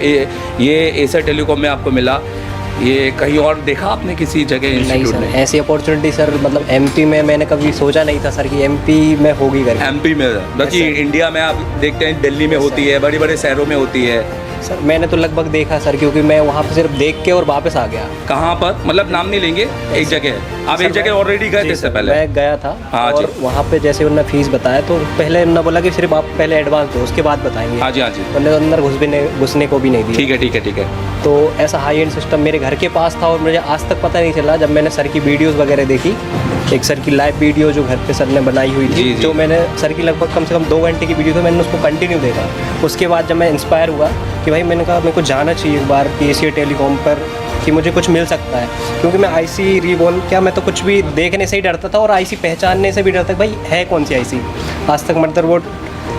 ये एशिया टेलीकॉम में आपको मिला, ये कहीं और देखा आपने किसी जगह नहीं इंस्टीट्यूट सर, में? ऐसी अपॉर्चुनिटी सर मतलब एमपी में मैंने कभी सोचा नहीं था सर कि एमपी में होगी करके। एमपी में, बाकी इंडिया में आप देखते हैं दिल्ली में होती है, बड़े बड़े शहरों में होती है। सर मैंने तो लगभग देखा सर, क्योंकि मैं वहाँ पे सिर्फ देख के और वापस आ गया। कहाँ पर? मतलब नाम नहीं लेंगे, एक जगह आप एक जगह ऑलरेडी गए थे इससे पहले? मैं गया था। हाँ और जी। वहाँ पे जैसे उन्होंने फीस बताया तो पहले उन्होंने बोला कि सिर्फ आप पहले एडवांस दो, उसके बाद बताएंगे। हाँ जी। उन्होंने तो अंदर घुसने को भी नहीं दिया। ठीक है। तो ऐसा हाई एंड सिस्टम मेरे घर के पास था और मुझे आज तक पता नहीं चला। जब मैंने सर की वीडियोस वगैरह देखी, एक सर की लाइव वीडियो जो घर पे सर ने बनाई हुई थी, जी। जो मैंने सर की लगभग कम से कम 2 घंटे की वीडियो थी, मैंने उसको कंटिन्यू देखा। उसके बाद जब मैं इंस्पायर हुआ कि भाई मैंने कहा मेरे को जाना चाहिए एक बार कि एशिया टेलीकॉम पर कि मुझे कुछ मिल सकता है, क्योंकि मैं आईसी रिबॉल क्या, मैं तो कुछ भी देखने से ही डरता था और आईसी पहचानने से भी डरता था। भाई है कौन सी आईसी, आज तक मदरबोर्ड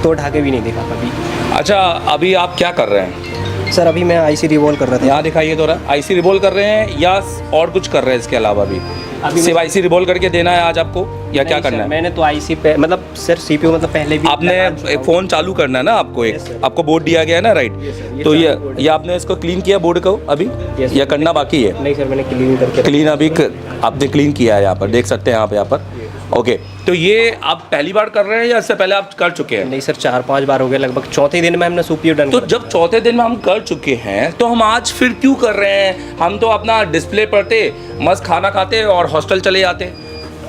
तो ढा के भी नहीं देखा कभी। अच्छा, अभी आप क्या कर रहे हैं? सर अभी मैं आईसी रिबॉल कर रहा था। यहाँ दिखाइए थोड़ा, आईसी रिबॉल कर रहे हैं या और कुछ कर रहे हैं इसके अलावा भी? सिर्फ आईसी रिवॉल्व करके देना है आज आपको या क्या करना है? मैंने तो आईसी पे मतलब सर सीपीयू मतलब पहले भी आपने एक फ़ोन चालू करना है ना आपको, एक आपको बोर्ड दिया गया है ना, राइट? तो ये आपने इसको क्लीन किया बोर्ड को अभी या करना बाकी है? नहीं सर, मैंने क्लीन करके क्लीन अभी आपने क्लीन किया है, यहाँ पर देख सकते हैं यहाँ पर। ओके, तो ये आप पहली बार कर रहे हैं या इससे पहले आप कर चुके हैं? नहीं सर, 4-5 बार हो गया लगभग। चौथे दिन में हमने सीपीयू डन। तो जब चौथे दिन में हम कर चुके हैं तो हम आज फिर क्यों कर रहे हैं? हम तो अपना डिस्प्ले पढ़ते, मस्त खाना खाते और हॉस्टल चले जाते।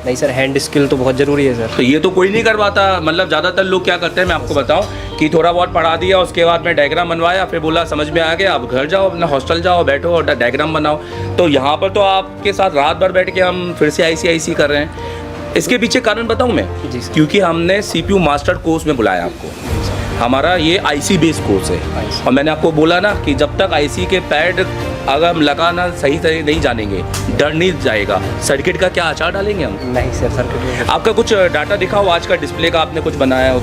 नहीं सर, हैंड स्किल तो बहुत ज़रूरी है सर। तो ये तो कोई नहीं करवाता, मतलब ज़्यादातर लोग क्या करते हैं मैं आपको बताऊं कि थोड़ा बहुत पढ़ा दिया, उसके बाद में डायग्राम बनवाया, फिर बोला समझ में आ गया, अब घर जाओ अपना हॉस्टल जाओ, बैठो और डायग्राम बनाओ। तो यहाँ पर तो आपके साथ रात भर बैठ के हम फिर से आईसी कर रहे हैं। इसके पीछे कारण बताऊं मैं? जी सर। क्योंकि हमने सीपीयू मास्टर कोर्स में बुलाया आपको। हमारा ये आईसी बेस्ड कोर्स है और मैंने आपको बोला ना कि जब तक आईसी के पैड अगर हम लगाना सही नहीं जानेंगे, डर नहीं जाएगा। सर्किट का क्या अचार डालेंगे हम? नहीं सर, सर्किट आपका कुछ डाटा दिखाओ आज का डिस्प्ले का, आपने कुछ बनाया हो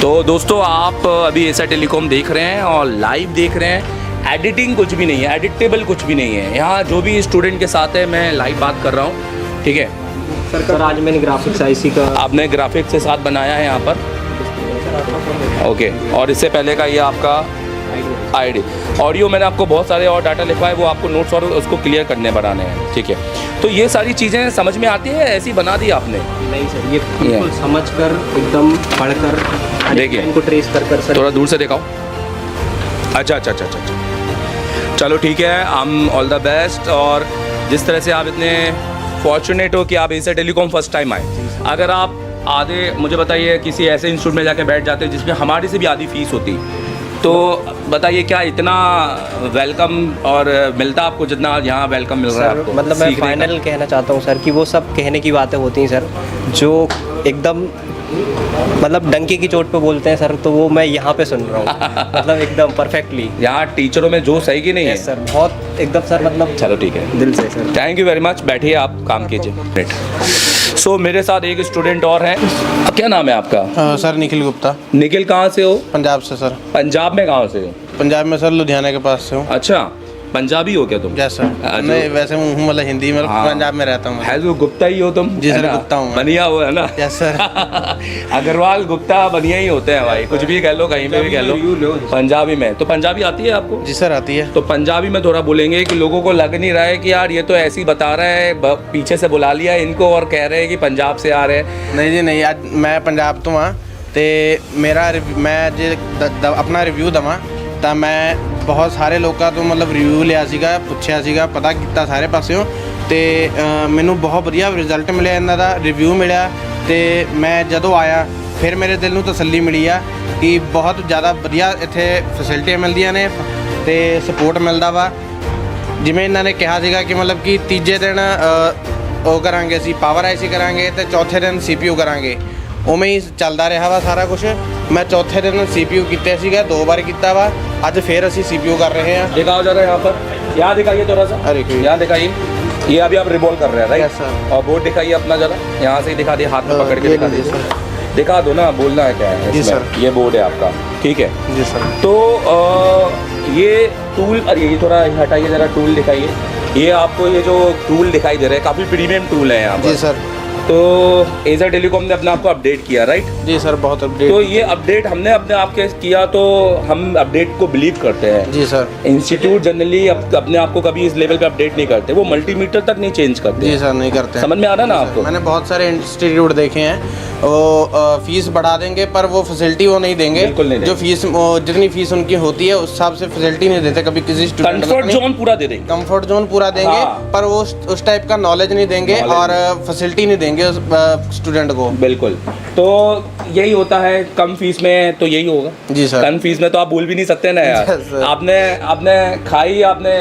तो दोस्तों आप अभी एशिया टेलीकॉम देख रहे हैं और लाइव देख रहे हैं। एडिटिंग कुछ भी नहीं है, एडिटेबल कुछ भी नहीं है। यहाँ जो भी स्टूडेंट के साथ है मैं लाइव बात कर रहा हूँ, ठीक है सर। आज मैंने ग्राफिक्स आईसी का, आपने ग्राफिक्स के साथ बनाया है यहाँ पर, ओके। और इससे पहले का ये आपका आईडी ऑडियो मैंने आपको बहुत सारे और डाटा लिखवाए, वो आपको नोट्स और उसको क्लियर करने बनाने हैं, ठीक है। तो ये सारी चीज़ें समझ में आती है, ऐसी बना दी आपने? नहीं सर, ये बिल्कुल समझकर एकदम पढ़कर देखिए इनको ट्रेस कर सर। थोड़ा दूर से दिखाओ। अच्छा अच्छा अच्छा अच्छा, चलो ठीक है, हम ऑल द बेस्ट। और जिस तरह से आप इतने फॉर्चुनेट हो कि आप एशिया टेलीकॉम फर्स्ट टाइम आए, अगर आप आधे मुझे बताइए किसी ऐसे इंस्टीट्यूट में जाके बैठ जाते जिसमें हमारी से भी आधी फीस होती, तो बताइए क्या इतना वेलकम और मिलता आपको जितना यहाँ वेलकम मिल रहा है आपको? मतलब मैं फाइनल कहना चाहता हूँ सर कि वो सब कहने की बातें होती हैं सर, जो एकदम मतलब डंकी की चोट पे बोलते हैं सर, तो वो मैं यहाँ पे सुन रहा हूँ मतलब एकदम परफेक्टली। यहाँ टीचरों में जोश है कि नहीं है? सर बहुत एकदम सर, मतलब चलो ठीक है, दिल से sir. Thank you very much, बैठिए आप काम कीजिए। सो मेरे साथ एक स्टूडेंट और हैं, क्या नाम है आपका? सर निखिल गुप्ता। निखिल कहाँ से हो? पंजाब से सर। पंजाब में कहाँ से हो? पंजाब में सर लुधियाना के पास से हूँ। अच्छा, पंजाबी हो क्या तुम? यस सर, मैं वैसे हूँ मतलब हिंदी में, पंजाब में रहता हूँ। है तो गुप्ता ही हो तुम? जी सर, गुप्ता हूँ। बनिया हो है ना? Yes sir. अग्रवाल गुप्ता बनिया ही होते हैं भाई, कुछ भी कह लो, कहीं पे भी कह लो। पंजाबी में तो पंजाबी आती है आपको? जी सर आती है। तो पंजाबी में थोड़ा बोलेंगे कि लोगों को लग नहीं रहा है कि यार ये तो ऐसे ही बता रहा है, पीछे से बुला लिया इनको और कह रहे हैं कि पंजाब से आ रहे हैं। नहीं जी नहीं, आज मैं पंजाब तो हाँ ते मेरा मैं जे अपना रिव्यू दवा ਤਾਂ ਮੈਂ ਬਹੁਤ ਸਾਰੇ ਲੋਕਾਂ ਤੋਂ ਮਤਲਬ ਰਿਵਿਊ ਲਿਆ ਸੀਗਾ, ਪੁੱਛਿਆ ਸੀਗਾ, ਪਤਾ ਕੀਤਾ ਸਾਰੇ ਪਾਸਿਓਂ ਤੇ ਮੈਨੂੰ ਬਹੁਤ ਵਧੀਆ ਰਿਜ਼ਲਟ ਮਿਲਿਆ ਇਹਨਾਂ ਦਾ, ਰਿਵਿਊ ਮਿਲਿਆ ਤੇ ਮੈਂ ਜਦੋਂ ਆਇਆ ਫਿਰ ਮੇਰੇ ਦਿਲ ਨੂੰ ਤਸੱਲੀ ਮਿਲੀ ਆ ਕਿ ਬਹੁਤ ਜ਼ਿਆਦਾ ਵਧੀਆ ਇੱਥੇ ਫੈਸਿਲਿਟੀਆਂ ਮਿਲਦੀਆਂ ਨੇ ਤੇ ਸਪੋਰਟ ਮਿਲਦਾ ਵਾ। ਜਿਵੇਂ ਇਹਨਾਂ ਨੇ ਕਿਹਾ ਸੀਗਾ ਕਿ ਮਤਲਬ ਕਿ ਤੀਜੇ ਦਿਨ ਉਹ ਕਰਾਂਗੇ ਅਸੀਂ ਪਾਵਰ ਆਈਸੀ ਕਰਾਂਗੇ ਤੇ ਚੌਥੇ ਦਿਨ CPU ਕਰਾਂਗੇ, ਉਵੇਂ ਹੀ ਚੱਲਦਾ ਰਿਹਾ ਵਾ ਸਾਰਾ ਕੁਝ। मैं चौथे दिन CPU किते सीगा, 2 बार किया वा, अज फिर असी CPU कर रहे हैं। दिखाओ जरा यहाँ पर, यहाँ दिखाइए थोड़ा सा, अरे यहाँ दिखाइए, ये अभी आप रिवॉल्व कर रहे हैं राइट? Yes sir. और बोर्ड दिखाइए अपना जरा, यहाँ से ही दिखा दिए, हाथ में पकड़ के दिखा दीजिए, दिखा दो ना, बोलना है क्या है जी इसमें? सर। ये बोर्ड है आपका, ठीक है जी सर। तो ये टूल, अरे ये थोड़ा हटाइए जरा, टूल दिखाइए। ये आपको ये जो टूल दिखाई दे रहे हैं काफ़ी प्रीमियम टूल है यहाँ पर। जी सर। तो एशिया टेलीकॉम ने अपने आप को अपडेट किया राइट? जी सर, बहुत अपडेट। तो ये अपडेट हमने अपने आप के किया, तो हम अपडेट को बिलीव करते हैं। जी सर। इंस्टीट्यूट जनरली अपने आप को कभी इस लेवल पे अपडेट नहीं करते, वो मल्टीमीटर तक नहीं चेंज करते। जी सर, नहीं करते। समझ में आ रहा ना आपको? मैंने बहुत सारे इंस्टीट्यूट देखे हैं, वो फीस बढ़ा देंगे पर वो फैसिलिटी वो नहीं देंगे। बिल्कुल नहीं देंगे। जो फीस जितनी फीस उनकी होती है उस हिसाब से फैसिलिटी नहीं देते कभी किसी स्टूडेंट को। कंफर्ट जोन पूरा दे देंगे, कंफर्ट जोन पूरा देंगे, हाँ। पर वो उस टाइप का नॉलेज नहीं देंगे और फैसिलिटी नहीं देंगे उस स्टूडेंट को। बिल्कुल। तो यही होता है, कम फीस में तो यही होगा। जी सर। कम फीस में तो आप बोल भी नहीं सकते ना यार। Yes, sir। आपने खाई आपने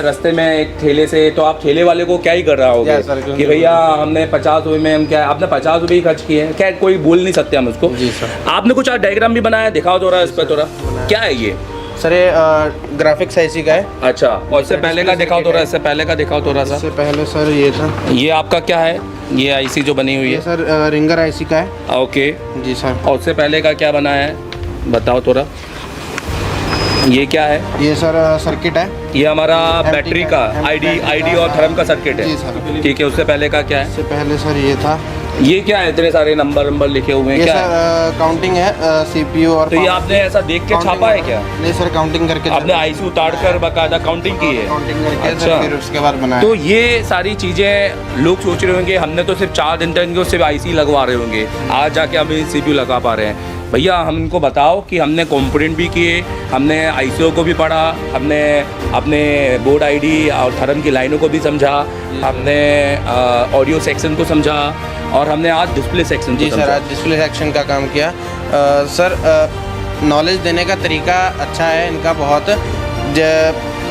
रास्ते में एक ठेले से, तो आप ठेले वाले को क्या ही कर रहा होगा Yes, sir, क्योंकि कि भैया हमने 50 रुपये में हम क्या, आपने 50 रुपये ही खर्च किए हैं, क्या कोई बोल नहीं सकते हम उसको। जी सर। आपने कुछ डायग्राम भी बनाया, दिखाओ थोड़ा इस पर थोड़ा, क्या है ये? सर ये ग्राफिक्स ऐसी का है। अच्छा, और इससे पहले का दिखाओ थोड़ा, इससे पहले का दिखाओ थोड़ा सा। इससे पहले सर ये था, ये आपका क्या है? ये आईसी जो बनी हुई ये है सर रिंगर आईसी का है। ओके। जी सर। और उससे पहले का क्या बना है बताओ थोड़ा, ये क्या है? ये सर सर्किट है। ये हमारा बैटरी का आईडी और थर्म का सर्किट जी है। सर। ठीक है, उससे पहले का क्या है? इससे पहले सर ये था, ये क्या है, इतने सारे नंबर लिखे हुए हैं, ये क्या है? सर काउंटिंग है, सीपीयू और तो ये आपने ऐसा देख के छापा है क्या? नहीं सर, काउंटिंग करके आपने आईसी उतार कर बाकायदा काउंटिंग की है? काउंटिंग करके अच्छा। सर फिर उसके बाद बनाया। तो ये सारी चीज़ें लोग सोच रहे होंगे हमने तो सिर्फ 4 दिन तक सिर्फ आईसी लगवा रहे होंगे, आज जाके हम सीपीयू लगा पा रहे हैं। भैया हम इनको बताओ कि हमने कंपोनेंट भी किए, हमने आईसीओ को भी पढ़ा, हमने अपने बोर्ड आईडी और थर्म की लाइनों को भी समझा, हमने ऑडियो सेक्शन को समझा और हमने आज डिस्प्ले सेक्शन को जी समझा। सर, आज डिस्प्ले सेक्शन का काम किया। सर नॉलेज देने का तरीका अच्छा है इनका बहुत,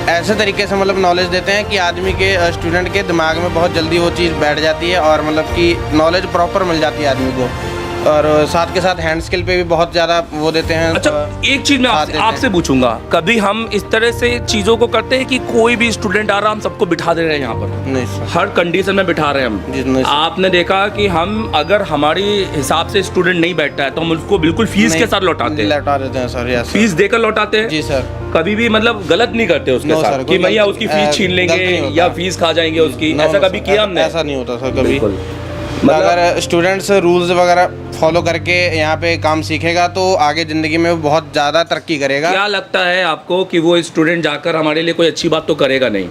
ऐसे तरीके से मतलब नॉलेज देते हैं कि आदमी के स्टूडेंट के दिमाग में बहुत जल्दी वो चीज़ बैठ जाती है और मतलब कि नॉलेज प्रॉपर मिल जाती है आदमी को। और साथ के साथ हैंड स्किल पे भी बहुत ज़्यादा वो देते हैं। अच्छा, एक चीज़ मैं आपसे पूछूंगा, कभी हम इस तरह से चीज़ों को करते हैं कि कोई भी स्टूडेंट आ रहा हम सबको बिठा दे रहे हैं यहाँ पर? नहीं सर, हर कंडीशन में बिठा रहे हैं हम। जी नहीं सर। आपने देखा कि हम अगर हमारी हिसाब से स्टूडेंट नहीं बैठता है तो हम उसको बिल्कुल फीस के साथ लौटाते हैं, लौटा देते हैं सर। यस फीस देकर लौटाते हैं। जी सर। कभी भी मतलब गलत नहीं करते उसके No साथ sir, कि कोई भैया गलती- उसकी फीस छीन गलती नहीं लेंगे होता। या फीस खा जाएंगे उसकी, No, ऐसा no कभी sir, किया हमने? ऐसा नहीं होता सर कभी। बिल्कुल। अगर स्टूडेंट्स रूल्स वगैरह फॉलो करके यहाँ पे काम सीखेगा तो आगे ज़िंदगी में वो बहुत ज़्यादा तरक्की करेगा। क्या लगता है आपको कि वो स्टूडेंट जाकर हमारे लिए कोई अच्छी बात तो करेगा नहीं?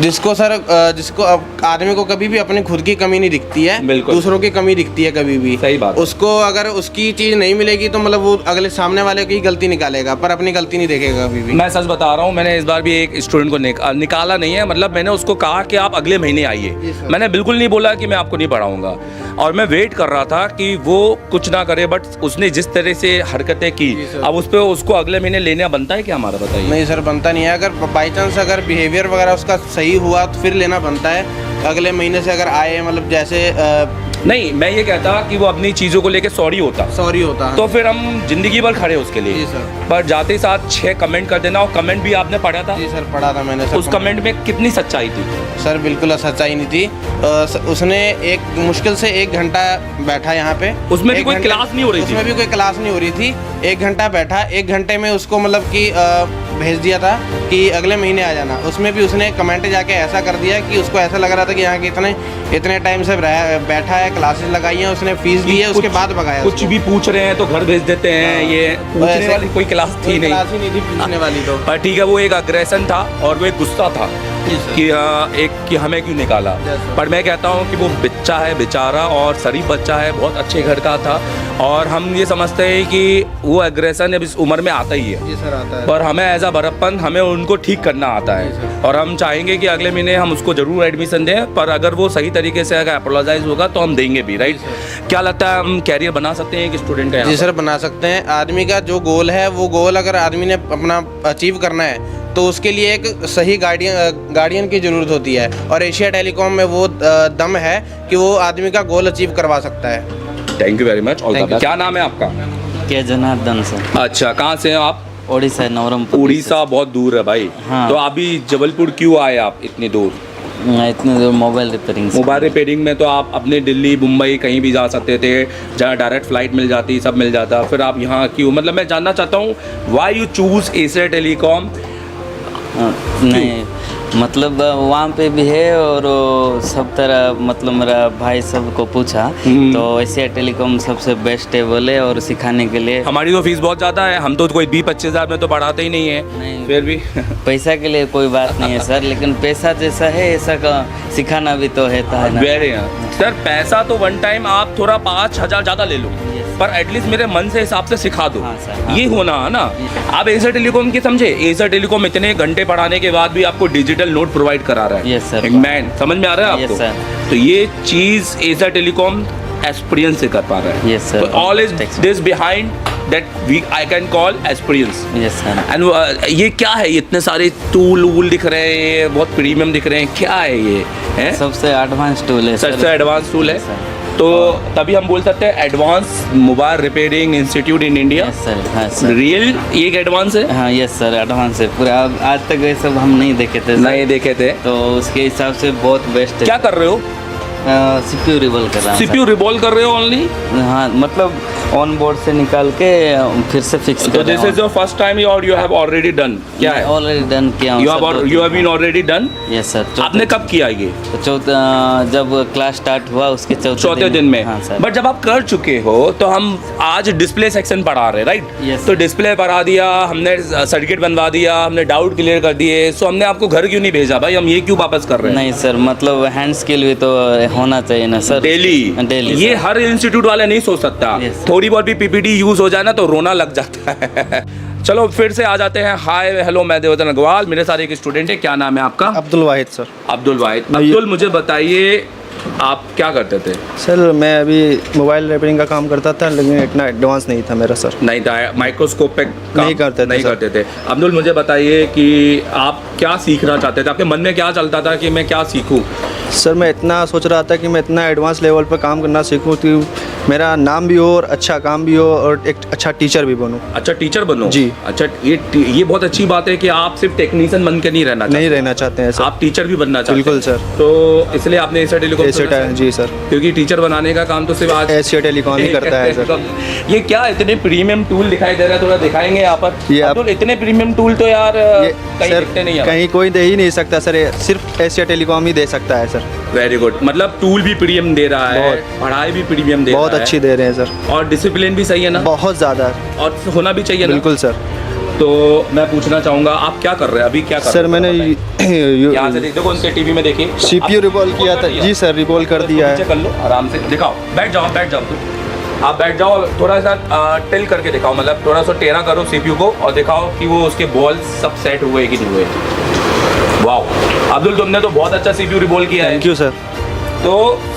जिसको सर जिसको आदमी को कभी भी अपनी खुद की कमी नहीं दिखती है, बिल्कुल। दूसरों की कमी दिखती है कभी भी। सही बात। उसको अगर उसकी चीज़ नहीं मिलेगी तो मतलब वो अगले सामने वाले की गलती निकालेगा पर अपनी गलती नहीं देखेगा कभी भी। मैं सच बता रहा हूँ, मैंने इस बार भी एक स्टूडेंट को निकाला नहीं है, मतलब मैंने उसको कहा कि आप अगले महीने आइए। मैंने बिल्कुल नहीं बोला कि मैं आपको नहीं पढ़ाऊंगा और मैं वेट कर रहा था कि वो कुछ ना करे, बट उसने जिस तरह से हरकतें की अब उस पर उसको अगले महीने लेना बनता है क्या हमारा, बताइए? नहीं सर, बनता नहीं है। अगर बाई चांस अगर बिहेवियर वगैरह उसका सही हुआ तो फिर लेना बनता है। अगले महीने से अगर आए मतलब जैसे नहीं, मैं ये कहता कि वो अपनी चीज़ों को लेके सॉरी होता तो फिर हम जिंदगी भर खड़े उसके लिए। जी सर। पर जाते ही साथ 6 कमेंट कर देना, और कमेंट भी आपने पढ़ा था? जी सर, पढ़ा था मैंने सर। उस कमेंट में कितनी सच्चाई थी? सर बिल्कुल सच्चाई नहीं थी। उसने एक मुश्किल से 1 घंटा बैठा यहाँ पे। उसमें भी कोई क्लास नहीं हो रही थी? उसमें भी कोई क्लास नहीं हो रही थी। 1 घंटा बैठा, 1 घंटे में उसको मतलब कि भेज दिया था कि अगले महीने आ जाना। उसमें भी उसने कमेंट जाके ऐसा कर दिया कि उसको ऐसा लग रहा था कि यहाँ के इतने टाइम से बैठा है, क्लासेस लगाई हैं, उसने फीस दी है, उसके बाद भगाया। कुछ भी पूछ रहे हैं तो घर भेज देते हैं। ये पूछने वाली कोई क्लास थी नहीं। क्लास ही नहीं थी पूछने वाली तो। पर ठीक है, वो एक अग्रेशन था और वो एक गुस्सा था कि कि हमें क्यों निकाला। पर मैं कहता हूँ कि वो बच्चा है बेचारा और शरीफ बच्चा है, बहुत अच्छे घर का था और हम ये समझते हैं कि वो एग्रेशन अब इस उम्र में आता ही है। जी सर, आता है। पर हमें एज अ बड़प्पन हमें उनको ठीक करना आता है और हम चाहेंगे कि अगले महीने हम उसको ज़रूर एडमिशन दें, पर अगर वो सही तरीके से अगर अपोलोजाइज होगा तो हम देंगे भी। राइट? क्या लगता है हम कैरियर बना सकते हैं कि स्टूडेंट का? जी सर, बना सकते हैं। आदमी का जो गोल है वो गोल अगर आदमी ने अपना अचीव करना है तो उसके लिए एक सही गार्डियन की ज़रूरत होती है और एशिया टेलीकॉम में वो दम है कि वो आदमी का गोल अचीव करवा सकता है। Thank you very much. क्या नाम है आपका? के जनार्दन सर। अच्छा, कहाँ से हैं आप? ओडिशा, नवरंगपुर। उड़ीसा बहुत दूर है भाई। हाँ। तो अभी जबलपुर क्यों आए आप इतनी दूर? इतने दूर मोबाइल रिपेयरिंग। मोबाइल रिपेयरिंग में तो आप अपने दिल्ली मुंबई कहीं भी जा सकते थे, जहाँ डायरेक्ट फ्लाइट मिल जाती, सब मिल जाता, फिर आप यहाँ क्यों? मतलब मैं जानना चाहता हूँ why you choose Asia telecom? नहीं मतलब वहाँ पे भी है और सब तरह मतलब मेरा भाई सबको पूछा तो एशिया टेलीकॉम सबसे बेस्ट है बोले और सिखाने के लिए। हमारी तो फीस बहुत ज़्यादा है, हम तो कोई 20-25 हज़ार में तो पढ़ाते ही नहीं है। नहीं, फिर भी पैसा के लिए कोई बात नहीं है सर, लेकिन पैसा जैसा है ऐसा का सिखाना भी तो है ना। वेरी सर, पैसा तो वन टाइम आप थोड़ा 5,000 ज़्यादा ले लो पर एटलीस्ट मेरे मन से हिसाब से सिखा दो। हाँ सर, हाँ। ये होना है ना। आप एशिया टेलीकॉम की समझे, एशिया टेलीकॉम इतने घंटे पढ़ाने के बाद भी आपको डिजिटल नोट प्रोवाइड करा रहा है। Yes sir. एक मैन, समझ में आ रहा है आपको? Yes sir. तो ये चीज़ एशिया टेलीकॉम एक्सपीरियंस से कर पा रहा है। Yes sir. All is this behind that I can call experience. Yes sir. And ये क्या है, इतने सारे टूल वूल दिख रहे हैं, ये बहुत प्रीमियम दिख रहे हैं, क्या है ये? है सबसे एडवांस टूल है, सबसे एडवांस टूल है। तो तभी हम बोल सकते हैं advance mobile repairing institute in India. Yes sir. हाँ सर। रियल ये एक एडवांस है? हाँ यस सर, एडवांस है पूरा। आज तक ये सब हम नहीं देखे थे। नहीं देखे थे तो उसके हिसाब से बहुत बेस्ट है। क्या कर रहे हो? सीपीयू रिवॉल्व कर रहा हूँ। सीपीयू रिवॉल्व कर रहे हो ओनली? हाँ मतलब ऑन बोर्ड से निकाल के फिर से फिक्स तो कर this is your first time और यू हैव ऑलरेडी डन? क्या है? ऑलरेडी डन किया हूँ you have been already done? Yes sir. आपने कब किया ये? चौथा जब क्लास स्टार्ट हुआ उसके चौथे दिन में? हाँ सर। बट जब आप कर चुके हो तो हम आज डिस्प्ले सेक्शन पढ़ा रहे हैं, राइट? Yes, तो डिस्प्ले पढ़ा दिया हमने, सर्किट बनवा दिया हमने, डाउट क्लियर कर दिए, सो हमने आपको घर क्यों नहीं भेजा भाई? हम ये क्यों वापस कर रहे हैं? नहीं सर, मतलब हैंड स्किल भी तो होना चाहिए ना सर। डेली ये हर इंस्टीट्यूट वाले नहीं सोच सकता। Yes, थोड़ी बहुत भी पीपीटी यूज हो जाए ना तो रोना लग जाता है। चलो फिर से आ जाते हैं। हाय हेलो, मैं देवदत्त अग्रवाल, मेरे साथ एक स्टूडेंट है। क्या नाम है आपका? अब्दुल वाहिद सर। अब्दुल वाहिद। अब्दुल, मुझे बताइए आप क्या करते थे? सर मैं अभी मोबाइल रिपेयरिंग का काम करता था, लेकिन इतना एडवांस नहीं था मेरा सर। नहीं था, माइक्रोस्कोप पे नहीं करते थे। अब्दुल, मुझे बताइए कि आप क्या सीखना चाहते थे? आपके मन में क्या चलता था कि मैं क्या सीखूं? सर मैं इतना सोच रहा था कि मैं इतना एडवांस लेवल पर काम करना सीखूं कि मेरा नाम भी हो और अच्छा काम भी हो और एक अच्छा टीचर भी बनूं। अच्छा टीचर बनो? जी। अच्छा, ये बहुत अच्छी बात है कि आप सिर्फ टेक्नीशियन बन के नहीं रहना चाहते हैं सर। आप टीचर भी बनना चाहते हैं? बिल्कुल सर। तो इसलिए आपने एशिया टेलीकॉम जी सर, क्योंकि टीचर बनाने का काम तो सिर्फ आज एशिया टेलीकॉम ही करता है सर। ये क्या इतने प्रीमियम टूल दिखाई दे रहा है, थोड़ा दिखाएंगे यहाँ पर? ये आप- अब्दुल, इतने प्रीमियम टूल तो यार कहीं सर दिखते नहीं हैं। कहीं कोई दे ही नहीं सकता सर, ये सिर्फ एशिया टेलीकॉम ही दे सकता है सर। वेरी गुड, मतलब टूल भी प्रीमियम दे रहा है, बहुत। पढ़ाई भी प्रीमियम दे रहा है, बहुत अच्छी दे रहे हैं सर, और डिसिप्लिन भी सही है ना? बहुत ज़्यादा। और होना भी चाहिए ना? बिल्कुल सर। तो मैं पूछना चाहूँगा आप क्या कर रहे हैं अभी? क्या कर सर रहे हैं? मैंने यहाँ से देखो, उनके टीवी में देखिए CPU रिवॉल्व किया था जी सर, रिवॉल्व कर दिया है। नीचे कर लो आराम से, दिखाओ, बैठ जाओ तुम, आप बैठ जाओ, थोड़ा सा टिल करके दिखाओ, मतलब थोड़ा सा टेढ़ा करो CPU को और दिखाओ कि वो उसके बॉल सब सेट हुए कि नहीं हुए। वाह अब्दुल, तुमने तो बहुत अच्छा CPU रिवॉल्व किया है। Thank you sir. तो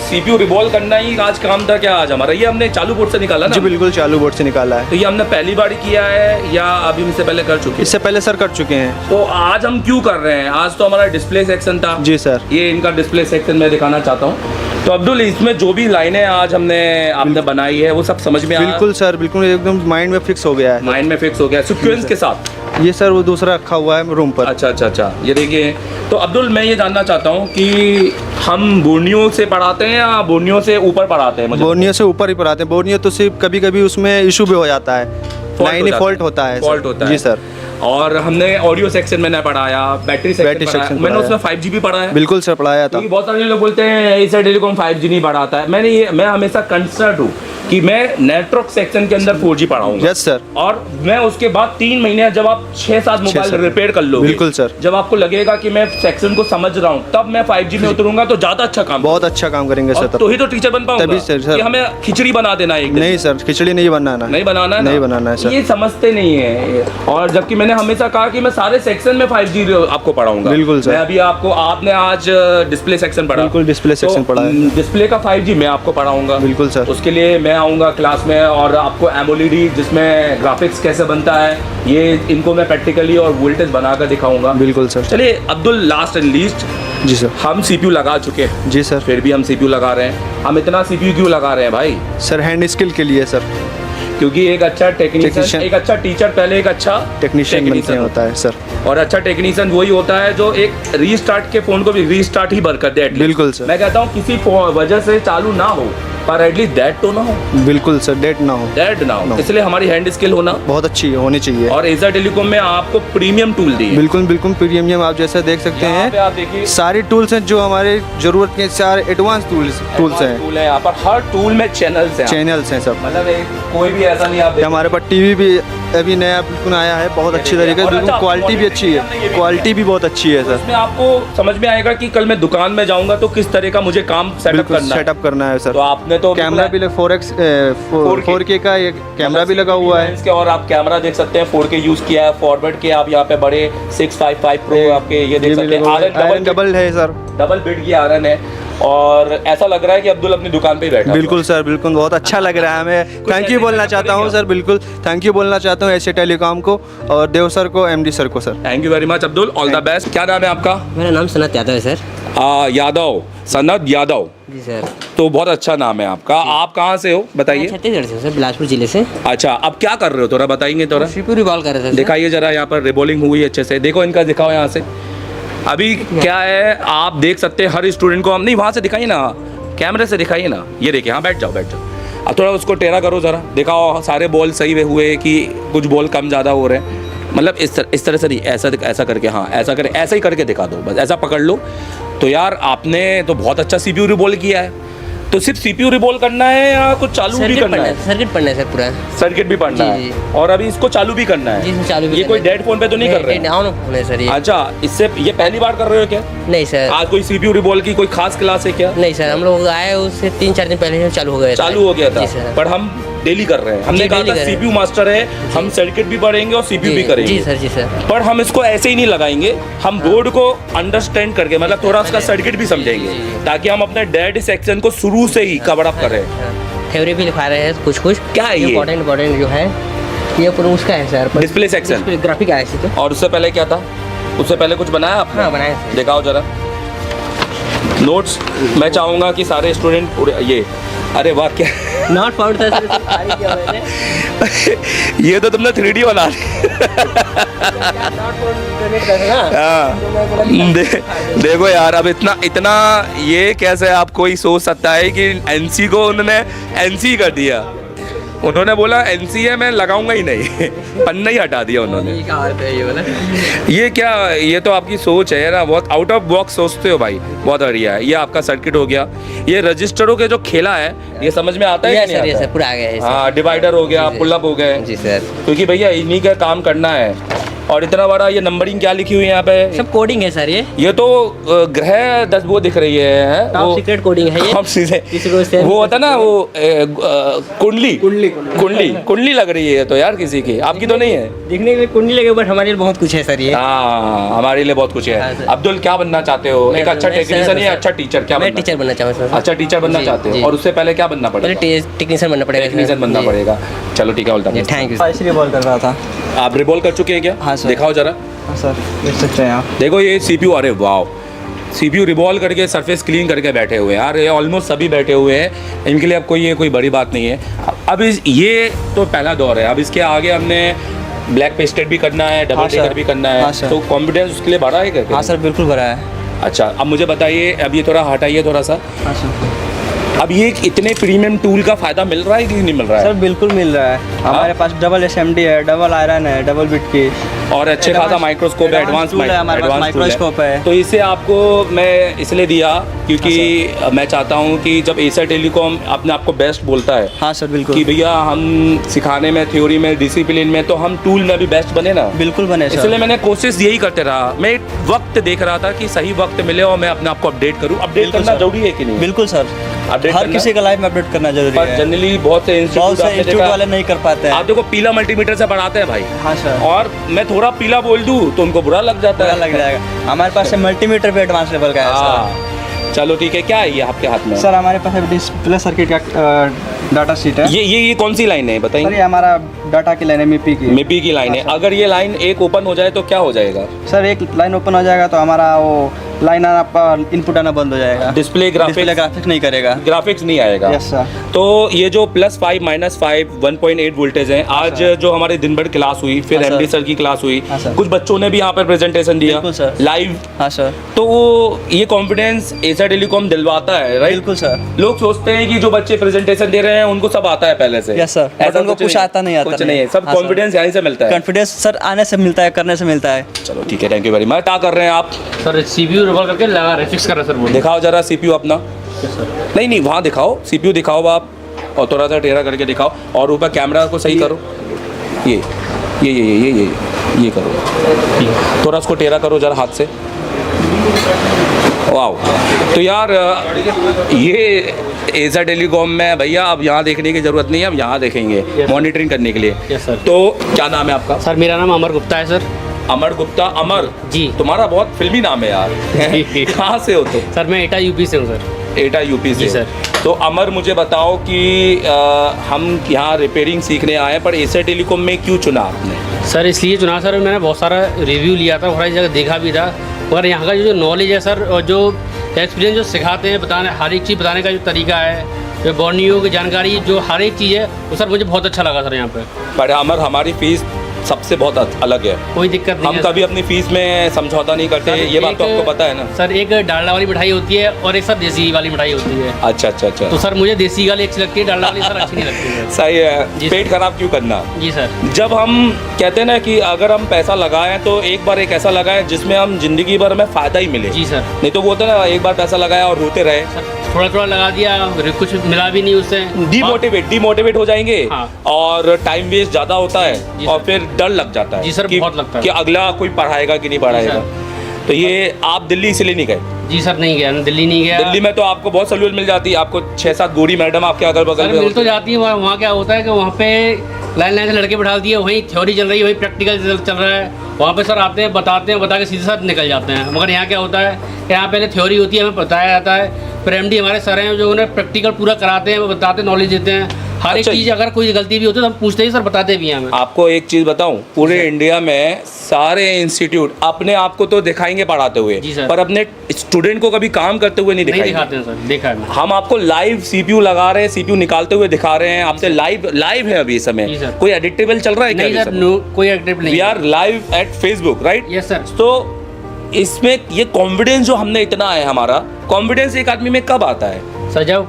CPU रिवॉल्व करना ही आज काम था क्या आज हमारा? ये हमने चालू बोर्ड से निकाला ना? जी बिल्कुल, चालू बोर्ड से निकाला है। तो ये हमने पहली बार किया है या अभी इससे पहले कर चुके हैं? इससे पहले सर कर चुके हैं। तो आज हम क्यों कर रहे हैं? आज तो हमारा डिस्प्ले सेक्शन था। जी सर। ये इनका डिस्प्ले सेक्शन मैं दिखाना चाहता हूँ। तो अब्दुल, इसमें जो भी लाइनें आज आपने बनाई है वो सब समझ में आया? बिल्कुल सर, बिल्कुल एकदम माइंड में फिक्स हो गया है। माइंड में फिक्स हो गया सीक्वेंस के साथ? ये सर वो दूसरा रखा हुआ है रूम पर। अच्छा, ये देखिए। तो अब्दुल, मैं ये जानना चाहता हूँ कि हम बोर्नियो से पढ़ाते हैं या बोर्नियो से ऊपर पढ़ाते हैं? बोर्नियो से ऊपर ही पढ़ाते हैं। बोर्नियो तो सिर्फ कभी कभी उसमें इशू भी हो जाता है, लाइन फॉल्ट होता है। फॉल्ट होता है जी सर। और हमने ऑडियो सेक्शन में पढ़ाया, बैटरी सेक्शन मैंने उसमें 5G भी पढ़ाया। बिल्कुल सर, पढ़ाया था। क्योंकि बहुत सारे लोग बोलते हैं एशिया टेलीकॉम 5G नहीं पढ़ाता है। मैं हमेशा कंसर्न हूँ कि मैं नेटवर्क सेक्शन के अंदर 4G पढ़ाऊंगा। Yes sir. और मैं उसके बाद 3 महीने जब आप 6-7 मोबाइल रिपेयर कर लोगे, बिल्कुल सर, जब आपको लगेगा कि मैं सेक्शन को समझ रहा हूँ, तब मैं 5G में उतरूंगा तो ज्यादा अच्छा काम, बहुत अच्छा काम करेंगे सर। तो ही तो टीचर बन पाऊंगा। तभी सर। कि हमें खिचड़ी बना देना है एक दिन? नहीं सर, खिचड़ी नहीं बनाना, नहीं बनाना है, नहीं बनाना है सर। ये समझते नहीं है। और जबकि मैंने हमेशा कहा कि मैं सारे सेक्शन में 5G आपको पढ़ाऊंगा। बिल्कुल सर। मैं अभी आपने आज डिस्प्ले सेक्शन पढ़ा। बिल्कुल, डिस्प्ले सेक्शन पढ़ा है। डिस्प्ले का 5G मैं आपको पढ़ाऊंगा। बिल्कुल सर। उसके लिए मैं आऊँगा क्लास में और आपको एमोलेड जिसमें ग्राफिक्स कैसे बनता है, ये इनको मैं प्रैक्टिकली और वोल्टेज बनाकर दिखाऊंगा। बिल्कुल सर। चलिए अब्दुल, लास्ट एंड लीस्ट, जी सर, हम CPU लगा चुके हैं। जी सर। फिर भी हम CPU लगा रहे हैं। हम इतना CPU क्यों लगा रहे हैं भाई? सर हैंड स्किल के लिए सर, क्योंकि एक अच्छा टेक्नीशियन, एक अच्छा टीचर पहले एक अच्छा टेक्नीशियन बनते होता है सर। और अच्छा टेक्नीशियन वही होता है जो एक रीस्टार्ट के फोन को भी रीस्टार्ट ही कर दे। बिल्कुल सर। मैं कहता हूँ किसी वजह से चालू ना हो पर एटलीस्ट डेड तो ना हो। बिल्कुल सर, डेड ना हो। इसलिए हमारी हैंड स्किल होना बहुत अच्छी होनी चाहिए। और एशिया टेलीकॉम में आपको प्रीमियम टूल दिए। बिल्कुल प्रीमियम, आप जैसा देख सकते हैं। आप देखिए सारी टूल्स हैं जो हमारे जरूरत के, सारे एडवांस टूल्स हैं। टूल है यहाँ पर, हर टूल में चैनल्स हैं सब। मतलब कोई भी ऐसा नहीं। आप हमारे पास टीवी भी अभी नया बिल्कुल आया है, बहुत अच्छी तरीके से, बिल्कुल क्वालिटी भी अच्छी है, क्वालिटी भी बहुत अच्छी है सर। इसमें आपको समझ में आएगा कि कल मैं दुकान में जाऊंगा तो किस तरह का मुझे काम सेटअप करना है सर। तो आपने तो कैमरा भी 4K का एक कैमरा भी लगा हुआ है। और आप कैमरा देख सकते हैं 4K यूज किया है। फॉरवर्ड के आप यहाँ पे बड़े 655 प्रो आपके ये देख सकते हैं। आयरन डबल है सर, डबल बिट की आयरन है। और ऐसा लग रहा है कि अब्दुल अपनी दुकान पे ही बैठा। बिल्कुल सर, बिल्कुल बहुत अच्छा लग रहा है हमें। थैंक यू बोलना चाहता हूँ सर, बिल्कुल थैंक यू बोलना चाहता हूँ एशिया टेलीकॉम को और देव सर को, MD सर को sir. Thank you very much Abdul, all the best. क्या नाम है आपका? मेरा नाम सनत यादव है सर। यादव, सनत यादव जी सर। तो बहुत अच्छा नाम है आपका। आप कहाँ से हो बताइए? छत्तीसगढ़ से सर, बिलासपुर जिले से। अच्छा, अब क्या कर रहे हो थोड़ा बताएंगे? थोड़ा CPU रिवॉल्व कर रहे थे। दिखाइए जरा, यहाँ पर रिबॉलिंग हुई अच्छे से, देखो इनका दिखाओ यहाँ से। अभी क्या है आप देख सकते हैं हर स्टूडेंट को हम नहीं, वहाँ से दिखाइए ना, कैमरे से दिखाइए ना। ये देखिए, हाँ बैठ जाओ। अब थोड़ा उसको टेढ़ा करो ज़रा, दिखाओ सारे बॉल सही हुए कि कुछ बॉल कम ज़्यादा हो रहे हैं। मतलब इस तरह से नहीं, ऐसा करके, हाँ ऐसा ही करके दिखा दो, बस ऐसा पकड़ लो। तो यार आपने तो बहुत अच्छा सीपीयू रिबॉल किया है। तो सिर्फ सीपीयू रिबॉल करना है या कुछ चालू भी करना है? सर्किट पढ़ना है सर पूरा। सर्किट भी पढ़ना है और अभी इसको चालू भी करना है। जी चालू भी। ये कोई डेड फोन पे तो नहीं कर रहे हैं? ऑन है सर ये। अच्छा, इससे ये पहली बार कर रहे हो क्या? नहीं सर। आज कोई सीपीयू रिबॉल की कोई खास क्लास है क्या? नहीं सर, हम लोग आए उससे 3-4 दिन पहले चालू हो गया था। पर हम डेली कर रहे हैं। हमने कहा था सीपीयू मास्टर है, हम सर्किट भी पढ़ेंगे और सीपीयू भी करेंगे। जी सर। पर हम इसको ऐसे ही नहीं लगाएंगे, हम बोर्ड को अंडरस्टैंड करके, मतलब थोड़ा उसका सर्किट भी समझेंगे ताकि हम अपने डेड सेक्शन को शुरू से ही कवर अप करें। थ्योरी भी लिखा रहे हैं कुछ क्या है ये इम्पोर्टेंट जो है ये पूरा उसका है सर, डिस्प्ले सेक्शन, ग्राफिक है इसी तो। और उससे पहले क्या था? उससे पहले कुछ बनाया आपने? हाँ बनाया। दिखाओ जरा नोट्स। मैं चाहूँगा कि सारे स्टूडेंट ये, अरे वाह क्या नॉट फाउंड था सर। ये तो तुमने 3D बना दी। देखो यार, अब इतना ये कैसे आप कोई सोच सकता है कि एनसी को उन्होंने एनसी कर दिया। उन्होंने बोला एनसी है, मैं लगाऊंगा ही नहीं। पन्ना ही हटा दिया उन्होंने। ये क्या, ये तो आपकी सोच है ना, बहुत आउट ऑफ बॉक्स सोचते हो भाई, बहुत बढ़िया है। ये आपका सर्किट हो गया, ये रजिस्टरों के जो खेला है ये समझ में आता है कि नहीं आता? पूरा आ गया है। हाँ, डिवाइडर हो गया, पुल अप हो गए। जी सर। क्योंकि भैया इन्हीं का काम करना है। और इतना बड़ा ये नंबरिंग क्या लिखी हुई है यहाँ पे? सब कोडिंग है सर ये तो ग्रह 10 वो दिख रही है, टॉप सीक्रेट कोडिंग है ये। वो होता ना वो कुंडली लग रही है तो यार किसी की, आपकी तो नहीं है? दिखने में कुंडली लगे बट हमारे लिए बहुत कुछ है सर ये। हाँ, हमारे लिए बहुत कुछ है। अब्दुल क्या बनना चाहते हो? एक अच्छा टेक्नीशियन या अच्छा टीचर? क्या मैं टीचर बनना चाहूँगा सर। अच्छा टीचर बनना चाहते हो, और उससे पहले क्या बनना पड़ेगा? टेक्नीशियन बनना पड़ेगा। टेक्नीशियन बनना पड़ेगा। चलो ठीक है, all the best. Thank you. इसलिए बॉल कर रहा था। आप रिबॉल कर चुके हैं क्या? हाँ सर। दिखाओ जरा। हाँ सर, देख सकते हैं आप। देखो ये सीपीयू, अरे वाह, सीपीयू रिवॉल्व करके सरफेस क्लीन करके बैठे हुए हैं यार। ये ऑलमोस्ट सभी बैठे हुए हैं, इनके लिए अब कोई बड़ी बात नहीं है। अब ये तो पहला दौर है, अब इसके आगे हमने ब्लैक पेस्टेड भी करना है, डबल टेकर भी करना है। तो कॉन्फिडेंस उसके लिए बढ़ा है क्या? हाँ सर, बिल्कुल बढ़ा है। अच्छा, अब मुझे बताइए, अब ये थोड़ा हटाइए थोड़ा सा। हाँ सर। अब ये इतने प्रीमियम टूल का फायदा मिल रहा है कि नहीं मिल रहा है? सर बिल्कुल मिल रहा है। हमारे पास डबल SMD है, डबल आयरन है, डबल बिट की, और अच्छे खासा माइक्रोस्कोप है, एडवांस माइक्रोस्कोप है। तो इसे आपको मैं इसलिए दिया क्योंकि मैं चाहता हूँ कि जब एशिया टेलीकॉम अपने आपको बेस्ट बोलता है, हाँ सर बिल्कुल, कि भैया हम सिखाने में, थ्योरी में, डिसिप्लिन में, तो हम टूल में भी बेस्ट बने ना। बिल्कुल बने। इसलिए मैंने कोशिश यही करते रहा। मैं एक वक्त देख रहा था कि सही वक्त मिले और मैं अपने आप को अपडेट करूँ। अपडेट करना जरूरी है कि नहीं? बिल्कुल सर, हर किसी का लाइफ में अपडेट करना जरूरी है। जनरली बहुत से इंस्टीट्यूट वाले नहीं कर पाते हैं। आप देखो पीला मल्टीमीटर से पढ़ाते हैं भाई। हाँ सर। और मैं थोड़ा पीला बोल दूं तो उनको बुरा लग जाता है। लग जाएगा। हमारे पास मल्टीमीटर पे एडवांस लेवल का है सर। चलो ठीक है, क्या है ये आपके हाथ में? सर हमारे पास डिस्प्ले सर्किट का डाटा शीट है। ये कौन सी लाइन है बताइए? सर ये हमारा डाटा की लाइन है, MIPI की लाइन है। अगर ये लाइन एक ओपन हो जाए तो क्या हो जाएगा? सर एक लाइन ओपन हो जाएगा तो हमारा वो लाइन आपका इनपुट आना बंद हो जाएगा। डिस्प्ले ग्राफिक्स नहीं करेगा, ग्राफिक्स नहीं आएगा। Yes sir. तो ये जो +5 -5 1.8 वोल्टेज है, आज जो हमारे दिन भर क्लास हुई, फिर MD सर की क्लास हुई, कुछ बच्चों ने भी यहाँ पर प्रेजेंटेशन दिया लाइव। हाँ सर। तो ये कॉन्फिडेंस एशिया टेलीकॉम दिलवाता है, राइट? बिल्कुल सर। लोग सोचते हैं कि जो बच्चे प्रेजेंटेशन दे रहे हैं उनको सब आता है पहले से। यस सर, ऐसा उनको कुछ आता नहीं, कुछ नहीं है, सब कॉन्फिडेंस यहीं से मिलता है। कॉन्फिडेंस सर आने से मिलता है, करने से मिलता है। चलो ठीक है, थैंक यू वेरी मच। क्या कर रहे हैं आप? सर CPU रिवॉल्व करके लगा रहे, फिक्स कर रहे सर। दिखाओ जरा सीपीयू अपना। नहीं वहाँ दिखाओ, सीपीयू दिखाओ आप, और थोड़ा सा टेढ़ा करके दिखाओ, और ऊपर कैमरा को सही करो। ये करो, थोड़ा उसको टेढ़ा करो जरा हाथ से। वाह। तो यार ये एशिया टेलीकॉम में भैया अब यहाँ देखने की ज़रूरत नहीं है, अब यहाँ देखेंगे मॉनिटरिंग करने के लिए। तो क्या नाम है आपका? सर मेरा नाम अमर गुप्ता है सर। अमर गुप्ता। अमर जी, तुम्हारा बहुत फिल्मी नाम है यार। कहाँ से हो तुम? सर मैं एटा यूपी से हूँ सर। एटा यूपी से सर। तो अमर मुझे बताओ कि हम यहाँ रिपेयरिंग सीखने आए हैं, पर एशिया टेलीकॉम में क्यों चुना आपने? सर इसलिए चुना सर, मैंने बहुत सारा रिव्यू लिया था, बहुत सारी जगह देखा भी था, और यहाँ का जो नॉलेज है सर, और जो एक्सपीरियंस जो सिखाते हैं, बताने हर एक चीज़ बताने का जो तरीका है, जो बॉर्नियो की जानकारी, जो हर एक चीज़ है, वो सर मुझे बहुत अच्छा लगा सर यहाँ पे। पर अमर हमारी फीस सबसे बहुत अलग है। कोई दिक्कत नहीं हम है कभी अपनी फीस में समझौता नहीं करते, सर, ये बात तो एक- आपको पता है ना। सर एक डालडा वाली मिठाई होती है और एक सर देसी वाली मिठाई होती है। अच्छा अच्छा अच्छा, तो सर मुझे देसी वाली अच्छी लगती है, डालडा वाली सर अच्छी नहीं लगती है। सही है। जी पेट खराब क्यों करना। जी सर। जब हम कहते हैं ना कि अगर हम पैसा लगाएं तो एक बार एक ऐसा लगाएं जिसमें हम जिंदगी भर में फ़ायदा ही मिले। जी सर। नहीं तो वो होता है ना, एक बार पैसा लगाया और रोते रहे, सर थोड़ा थोड़ा लगा दिया, कुछ मिला भी नहीं उससे, डिमोटिवेट हो जाएंगे। हाँ। और टाइम वेस्ट ज़्यादा होता है जी और सर। फिर डर लग जाता है जी सर, कि, बहुत लगता है कि अगला कोई पढ़ाएगा कि नहीं पढ़ाएगा। तो ये आप दिल्ली इसलिए नहीं गए। जी सर नहीं गया, दिल्ली नहीं गया। दिल्ली में तो आपको बहुत सहूलियत मिल जाती है, आपको 6-7 गोरी मैडम आपके अगल बगल सर में मिल तो जाती है। वहाँ क्या होता है कि वहाँ पे लाइन से लड़के बैठा दिए, वहीं थ्योरी चल रही है, वहीं प्रैक्टिकल चल रहा है। वहाँ पे सर आते हैं, बताते हैं, बता के सीधे साथ निकल जाते हैं। मगर यहाँ क्या होता है कि यहाँ पहले थ्योरी होती है, हमें बताया जाता है, फिर एमडी हमारे सर हैं जो उन्हें प्रैक्टिकल पूरा कराते हैं, वो बताते हैं, नॉलेज देते हैं। हर एक अच्छा, चीज़ अगर कोई गलती भी होती है तो हम पूछते ही सर बताते भी हैं हमें। आपको एक चीज़ बताऊं, पूरे इंडिया में सारे इंस्टीट्यूट अपने आप को तो दिखाएंगे पढ़ाते हुए, जी सर। पर अपने स्टूडेंट को कभी काम करते हुए नहीं नहीं दिखाएंगे। दिखाते हैं सर, देखा है। हम आपको लाइव सीपीयू लगा रहे हैं, सीपीयू निकालते हुए दिखा रहे हैं आपसे, लाइव है अभी इस जी समय। सर। कोई एडिटेबल चल रहा है क्या नहीं अभी सर, समय? नो कोई एक्टिव नहीं। We are live at Facebook, right? Yes sir. तो इसमें ये कॉन्फिडेंस जो हमने इतना है, हमारा कॉन्फिडेंस एक आदमी में कब आता है? सर जब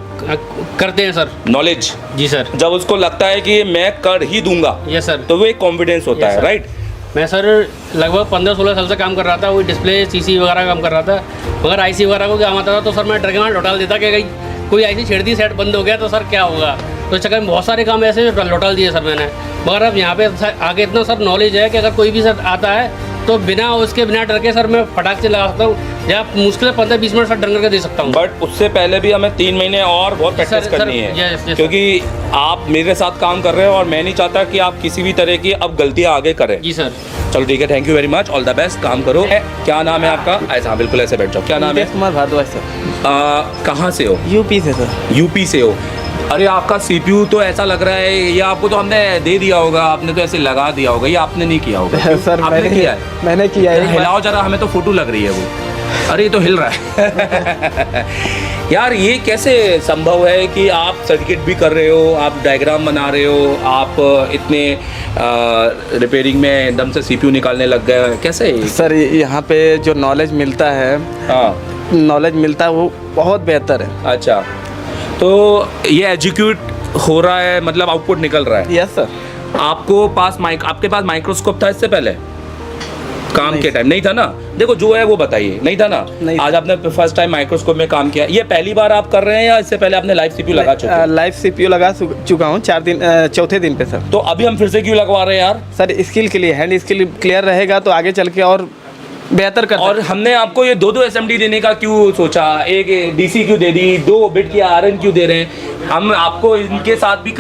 करते हैं सर। नॉलेज। जी सर। जब उसको लगता है कि मैं कर ही दूंगा, यस सर। तो वो एक कॉन्फिडेंस होता Yes, है, sir. राइट? मैं सर लगभग 15-16 साल से काम कर रहा था, वही डिस्प्ले सीसी वगैरह काम कर रहा था। मगर आईसी वगैरह को काम आता था तो सर मैं डर के वहाँ लौटा देता कि कोई आईसी छेड़ दी, सेट बंद हो गया तो सर क्या होगा। तो इस चक्कर में बहुत सारे काम ऐसे लौटा दिए सर मैंने। मगर अब यहाँ पे आगे इतना सर नॉलेज है कि अगर कोई भी सर आता है तो बिना डर के सर मैं फटाक से लगा सकता हूँ, या मुश्किल 15-20 मिनट सर डर करके दे सकता हूँ। बट उससे पहले भी हमें 3 महीने और बहुत प्रैक्टिस सर, करनी है, yes, yes, क्योंकि आप मेरे साथ काम कर रहे हो और मैं नहीं चाहता कि आप किसी भी तरह की अब गलतियां आगे करें। जी सर। चलो ठीक है, thank you very much, all the best, काम करो। क्या नाम है आपका? ऐसा बिल्कुल ऐसे बैठ जाओ। क्या नाम है? कुमार भारद्वाज सर। कहाँ से हो? यूपी से सर। यूपी से हो? अरे आपका सीपीयू तो ऐसा लग रहा है, ये आपको तो हमने दे दिया होगा, आपने तो ऐसे लगा दिया होगा, ये आपने नहीं किया होगा। सर आपने किया है? मैंने किया जरा हिलाओ जरा, हमें तो फोटो लग रही है वो। अरे ये तो हिल रहा है। यार ये कैसे संभव है कि आप सर्किट भी कर रहे हो, आप डायग्राम बना रहे हो, आप इतने रिपेयरिंग में एकदम से सीपीयू निकालने लग गए, कैसे? सर यहाँ पे जो नॉलेज मिलता है, हाँ, नॉलेज मिलता है वो बहुत बेहतर है। अच्छा, तो ये एग्जीक्यूट हो रहा है, मतलब आउटपुट निकल रहा है। Yes sir. आपके पास माइक्रोस्कोप था इससे पहले काम के टाइम? नहीं था ना। देखो जो है वो बताइए, नहीं था ना? नहीं। आज आपने फर्स्ट टाइम माइक्रोस्कोप में काम किया, ये पहली बार आप कर रहे हैं या इससे पहले आपने लाइव सीपीयू लगा चुके हैं? लाइव सीपीयू लगा चुका हूँ 4 दिन, चौथे दिन पे सर। तो अभी हम फिर से क्यों लगवा रहे हैं यार? सर स्किल के लिए, हैंड स्किल क्लियर रहेगा तो आगे चल के और बेहतर कर। और हमने आपको ये 2-2 एसएमडी देने का क्यों सोचा? एक डीसी क्यों दे दी, 2 बिट की आरएन क्यों दे रहे हैं? हम आपको इनके साथ भी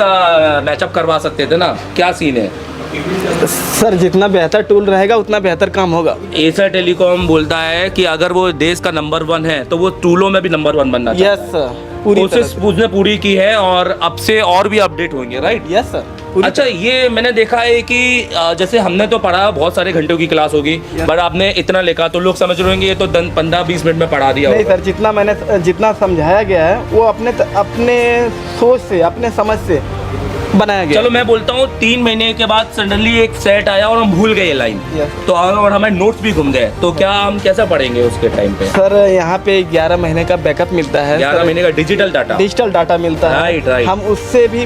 मैचअप करवा सकते थे ना, क्या सीन है? सर जितना बेहतर टूल रहेगा उतना बेहतर काम होगा। एसर टेलीकॉम बोलता है कि अगर वो देश का नंबर 1 है तो वो टूलों में भी नंबर 1 बनना चाहता है। यस सर, पूरी कोशिश उसने पूरी की है और अब से और भी अपडेट होंगे, राइट? Yes sir. अच्छा, ये मैंने देखा है कि जैसे हमने तो पढ़ा, बहुत सारे घंटों की क्लास होगी, बट आपने इतना लिखा तो लोग समझ रहे होंगे ये तो 15-20 मिनट में पढ़ा दिया नहीं होगा। सर, जितना समझाया गया है वो अपने सोच से, अपने समझ से बनाया गया। चलो मैं बोलता हूँ 3 महीने के बाद सडनली एक सेट आया और हम भूल गए ये लाइन, तो और हमारे नोट्स भी घूम गए, तो क्या हम कैसे पढ़ेंगे उसके टाइम पे? सर यहाँ पे 11 महीने का बैकअप मिलता है। 11 महीने का डिजिटल डाटा मिलता है। राइट। हम उससे भी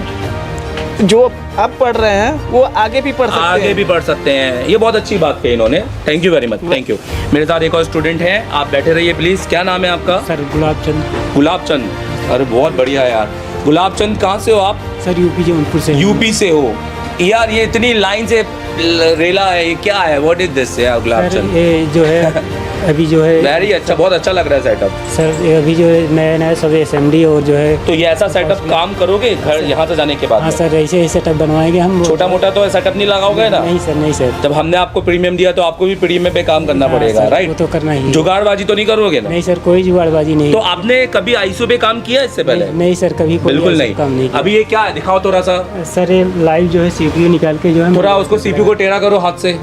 जो अब पढ़ रहे हैं वो आगे भी पढ़ सकते हैं। ये बहुत अच्छी बात कही इन्होंने, thank you very much, thank you. मेरे साथ एक और स्टूडेंट है, आप बैठे रहिए प्लीज। क्या नाम है आपका? सर गुलाब चंद। गुलाब चंद, अरे बहुत बढ़िया यार। गुलाब चंद कहाँ से हो आप? सर यूपी जौनपुर से। यूपी से हो यार? ये इतनी लाइन से रेला है, ये क्या है? व्हाट इज दिस यार गुलाब चंद? ये जो है अभी जो है वेरी अच्छा, बहुत अच्छा लग रहा है सेटअप। सर ये अभी जो है नया सब एसएमडी और जो है, तो ये ऐसा सेटअप काम करोगे घर यहाँ से जाने के बाद? हाँ सर, ऐसे ही सेटअप बनवाएंगे हम। छोटा मोटा तो सेटअप नहीं लगाओगे ना? नहीं सर, नहीं सर। जब हमने आपको प्रीमियम दिया तो आपको भी प्रीमियम पे काम करना पड़ेगा, राइट? वो तो करना ही। जुगाड़बाजी तो नहीं करोगे ना? नहीं सर, कोई जुगाड़बाजी नहीं। तो आपने कभी आईसीयू पे काम किया इससे पहले? नहीं सर, कभी बिल्कुल नहीं। काम नहीं। अभी ये क्या है, दिखाओ थोड़ा सा। सर ये लाइव जो है सीपीयू निकाल के जो है, थोड़ा उसको सीपीयू को टेढ़ा करो हाथ से।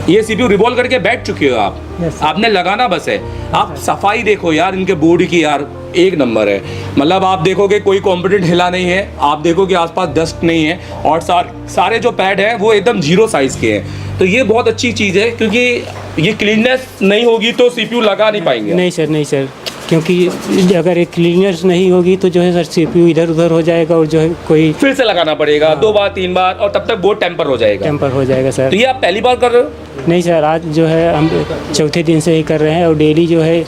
ये सीपीयू रिवॉल्व करके बैठ चुके हो आप, आपने लगाना बस है। आप सफाई देखो यार इनके बोर्ड की यार, एक नंबर है। मतलब आप देखोगे कोई कंपोनेंट हिला नहीं है, आप देखोगे आसपास डस्ट नहीं है, और सारे जो पैड हैं वो एकदम जीरो साइज़ के हैं। तो ये बहुत अच्छी चीज़ है, क्योंकि ये क्लीननेस नहीं होगी तो CPU लगा नहीं पाएंगे। नहीं सर, क्योंकि अगर एक क्लीनर्स नहीं होगी तो जो है सर CPU इधर उधर हो जाएगा, और जो है कोई फिर से लगाना पड़ेगा 2 बार 3 बार, और तब तक बोर्ड टेम्पर हो जाएगा सर। तो ये आप पहली बार कर रहे हो? नहीं सर, आज जो है हम चौथे दिन से ही कर रहे हैं, और डेली जो है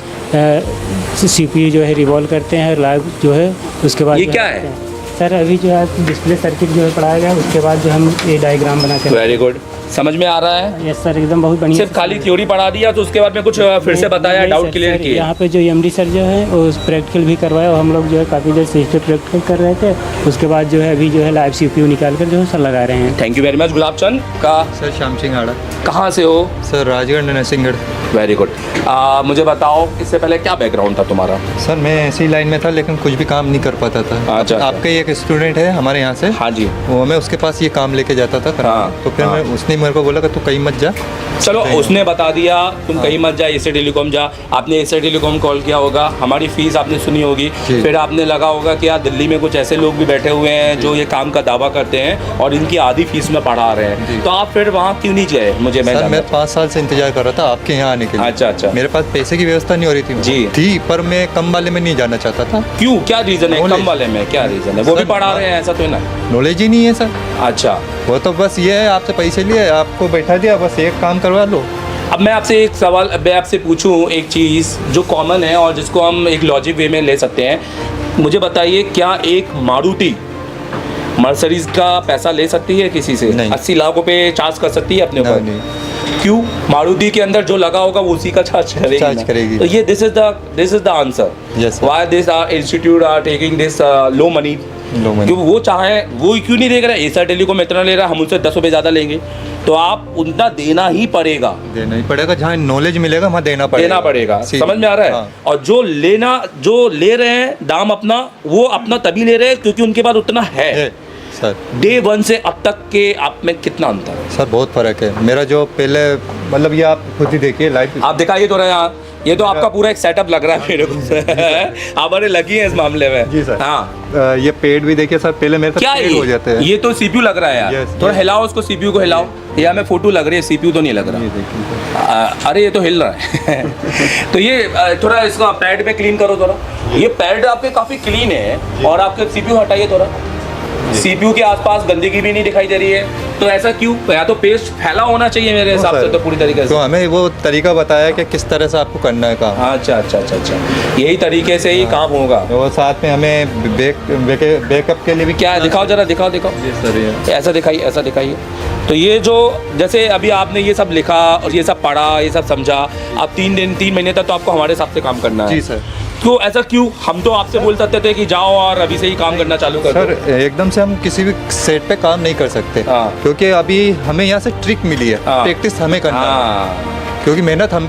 CPU जो है रिवॉल्व करते हैं लाइव जो है। उसके बाद ये क्या है सर? अभी जो है डिस्प्ले सर्किट जो है पढ़ाया गया, उसके बाद जो हम ये डायग्राम बनाते हैं। वेरी गुड, समझ में आ रहा है? यस सर, एकदम बहुत बढ़िया। सिर्फ खाली थ्योरी पढ़ा दिया तो उसके बाद में कुछ फिर से बताया, डाउट क्लियर किए? यहाँ पे जो MD सर जो है वो प्रैक्टिकल भी करवाया, और हम लोग जो है काफ़ी देर से इस पर प्रैक्टिकल कर रहे थे। उसके बाद जो है अभी जो है लाइव CPU निकाल कर जो है सर लगा रहे हैं। Thank you very much. Gulab Chand का सर श्याम सिंह आड़ा। कहाँ से हो? Sir Rajgarh Narsinghgarh. Very good. मुझे बताओ इससे पहले क्या बैकग्राउंड था तुम्हारा? सर मैं ऐसी लाइन में था, लेकिन कुछ भी काम नहीं कर पाता था। अच्छा। आपके एक स्टूडेंट है हमारे यहाँ से। हाँ जी। वो मैं उसके पास ये काम लेके जाता था। हाँ, तो फिर मैं उसने मेरे को बोला कि तू कहीं मत जा। चलो, उसने बता दिया तुम कहीं मत जा, एशिया टेलीकॉम जा। आपने एशिया टेलीकॉम कॉल किया होगा, हमारी फीस आपने सुनी होगी, फिर आपने लगा होगा कि यार दिल्ली में कुछ ऐसे लोग भी बैठे हुए हैं जो ये काम का दावा करते हैं और इनकी आधी फीस में पढ़ा रहे हैं, तो आप फिर वहाँ क्यों नहीं गए? मैं 5 साल से इंतजार कर रहा था आपके यहाँ आने के लिए। अच्छा। मेरे पास पैसे की व्यवस्था नहीं हो रही थी थी, पर मैं कम वाले में नहीं जाना चाहता था। क्यों, क्या रीजन है? कम वाले में क्या रीजन है? वो भी पढ़ा रहे हैं, ऐसा तो है ना? नॉलेज ही नहीं है सर। अच्छा, वो तो बस ये है, आपसे पैसे लिए, आपको बैठा दिया, बस एक काम करवा लो। अब मैं आपसे एक सवाल पूछूं, एक चीज़ जो कॉमन है और जिसको हम एक लॉजिक वे में ले सकते हैं, मुझे बताइए, क्या एक मारुति मर्सिडीज का पैसा ले सकती है किसी से? 80 लाख रुपए चार्ज कर सकती है अपने ऊपर? नहीं। क्यों? मारुति के अंदर जो लगा होगा वो उसी का चार्ज करेगी। तो ये this is the answer why this institute are taking this low money. क्योंकि वो चाहे, वो क्यों नहीं देख रहे? एशिया टेलीकॉम इतना ले रहा है, हम उनसे 10 रुपये ज़्यादा लेंगे, तो आप उतना देना ही पड़ेगा। जहाँ नॉलेज मिलेगा वहाँ देना पड़ेगा। समझ में आ रहा है? हाँ। और जो ले रहे हैं दाम अपना, वो अपना तभी ले रहे हैं क्योंकि उनके पास उतना है। सर डे 1 से अब तक के आप में कितना अंतर है? सर बहुत फर्क है। मेरा जो पहले, मतलब ये आप खुद ही देखिए लाइव, आप दिखाइए तो रहे यहाँ, ये तो आपका पूरा एक सेटअप लग रहा है मेरे को। हमारे लगी है इस मामले में। जी सर। हाँ, ये पेड भी देखिए सर, पहले मेरे क्या पेड हो जाते हैं। ये तो CPU लग रहा है यार। थोड़ा हिलाओ उसको, CPU को हिलाओ। ये हमें फोटो लग रही है, CPU तो नहीं लग रहा। अरे ये तो हिल रहा है। तो ये थोड़ा इसका पैड पे क्लीन करो थोड़ा। ये पैड आपके काफ़ी क्लीन है, और आपके CPU हटाइए थोड़ा। CPU के आसपास गंदगी भी नहीं दिखाई दे रही है, तो ऐसा क्यों? या तो पेस्ट फैला होना चाहिए मेरे हिसाब से तो पूरी तरीके से। तो हमें वो तरीका बताया कि किस तरह से आपको करना है काम। अच्छा, यही तरीके से ही काम होगा। और साथ में हमें बैकअप के लिए भी क्या दिखाओ जरा, दिखाओ। ऐसा दिखाइए। तो ये जो, जैसे अभी आपने ये सब लिखा और ये सब पढ़ा, ये सब समझा, अब 3 महीने तक तो आपको हमारे हिसाब से काम करना है। जी सर। तो ऐसा क्यों? हम तो आपसे बोल सकते थे कि जाओ और अभी से ही काम करना चालू कर दो। सर एकदम से हम किसी भी सेट पे काम नहीं कर सकते, क्योंकि अभी हमें यहाँ से ट्रिक मिली है, प्रैक्टिस हमें करना है, क्योंकि मेहनत हम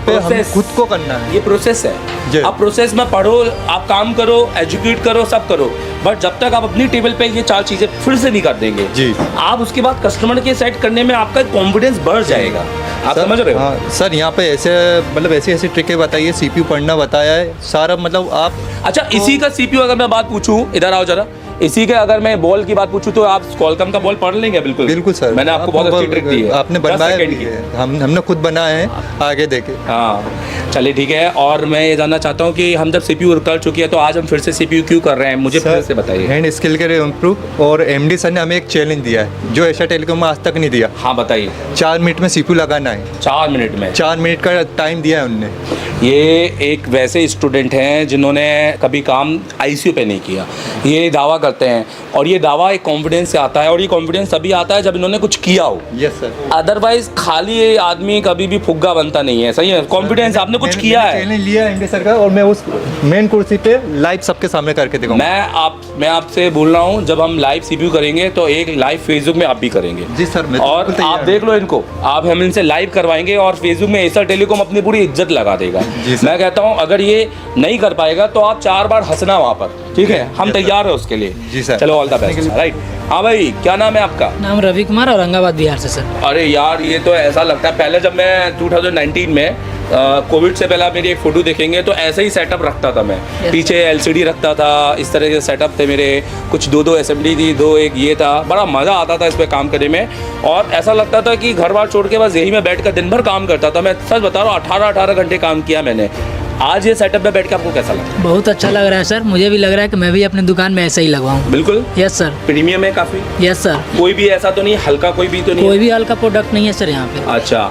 खुद को करना है। ये प्रोसेस है। आप प्रोसेस में पढ़ो, आप काम करो, एजुकेट करो, सब करो, बट जब तक आप अपनी टेबल पे ये 4 चीजें फिर से नहीं कर देंगे जी, आप उसके बाद कस्टमर के सेट करने में आपका कॉन्फिडेंस बढ़ जाएगा। आप समझ रहे हो? हाँ सर, यहाँ पे ऐसी ट्रिकें बताइए, CPU पढ़ना बताया है सारा, मतलब आप। अच्छा, इसी का CPU अगर मैं बात पूछूं, इधर आओ जरा, इसी के अगर मैं बॉल की बात पूछूं तो आप कॉलकम का बॉल पढ़ लेंगे? बिल्कुल सर, मैंने आपको बहुत अच्छी ट्रिक दी है। आपने बनाया है, हमने खुद बनाए हैं, आगे देखे। हाँ चलिए ठीक है। और मैं ये जानना चाहता हूँ कि हम जब CPU कर चुकी है तो आज हम फिर से CPU क्यों कर रहे हैं? मुझे फिर से बताइए। हैंड स्किल के लिए इम्प्रूव, और MD सर ने हमें एक चैलेंज दिया है जो एशिया टेलीकॉम में आज तक नहीं दिया। हाँ बताइए। 4 मिनट में CPU लगाना है। 4 मिनट में? 4 मिनट का टाइम दिया है उनने। ये एक वैसे स्टूडेंट हैं जिन्होंने कभी काम ICU पे नहीं किया, ये दावा करते हैं, और ये दावा एक कॉन्फिडेंस से आता है, और ये कॉन्फिडेंस तभी आता है जब इन्होंने कुछ किया हो। Yes sir. अदरवाइज खाली ये आदमी कभी भी फुग्गा बनता नहीं है। सही है, कॉन्फिडेंस आपने कुछ किया है। चैलेंज लिया MD सर का, और मैं उस मेन कुर्सी पे लाइव सबके सामने करके दिखाऊंगा। मैं आपसे बोल रहा हूँ, जब हम लाइव CPU करेंगे तो एक लाइव फेसबुक में आप भी करेंगे। जी सर। और आप देख लो इनको, आप हम इनसे लाइव करवाएंगे और फेसबुक में एशिया टेलीकॉम अपनी पूरी इज्जत लगा देगा। मैं कहता हूँ अगर ये नहीं कर पाएगा तो आप 4 बार हंसना वहाँ पर, ठीक है? हम तैयार है उसके लिए। जी सर। चलो, ऑल द बेस्ट। राइट। हाँ भाई, क्या नाम है आपका? नाम रवि कुमार, औरंगाबाद बिहार से सर। अरे यार, ये तो ऐसा लगता है, पहले जब मैं 2019 में कोविड से पहले आप मेरी एक फ़ोटो देखेंगे तो ऐसे ही सेटअप रखता था मैं। पीछे एलसीडी रखता था, इस तरह के सेटअप थे मेरे, कुछ दो असेंबली थी, दो एक ये था। बड़ा मज़ा आता था इस पर काम करने में और ऐसा लगता था कि घर बार छोड़ के बस यही मैं बैठ कर दिन भर काम करता था। मैं सच बता रहा हूँ 18 घंटे काम किया मैंने। आज ये सेटअप में बैठ के आपको कैसा लगा? बहुत अच्छा लग रहा है सर, मुझे भी लग रहा है कि मैं भी अपने दुकान में ऐसे ही लगवाऊँ। बिल्कुल। Yes sir. प्रीमियम है काफ़ी? Yes sir. कोई भी ऐसा तो नहीं हल्का, कोई भी तो नहीं? कोई भी हल्का प्रोडक्ट नहीं है सर यहाँ पे। अच्छा,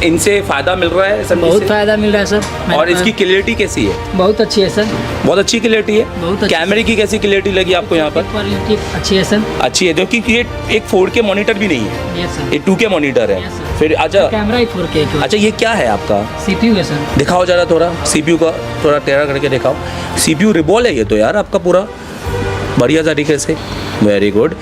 इनसे फ़ायदा मिल रहा है? बहुत फ़ायदा मिल रहा है सर। और इसकी क्लियरिटी कैसी है? बहुत अच्छी है सर। बहुत अच्छी क्लियरिटी है? बहुत। कैमरे की कैसी क्लियरिटी लगी आपको यहाँ पर? क्वालिटी अच्छी है सर। अच्छी है, क्योंकि ये एक 4K मॉनिटर भी नहीं है। Yes sir. ये 2K मॉनिटर है। फिर अच्छा, कैमरा ही 4K। अच्छा ये क्या है आपका? CPU है सर। दिखाओ जरा थोड़ा CPU का, थोड़ा टेढ़ा करके दिखाओ। CPU रिबॉल है ये तो यार आपका पूरा बढ़िया तरीके से। Very good.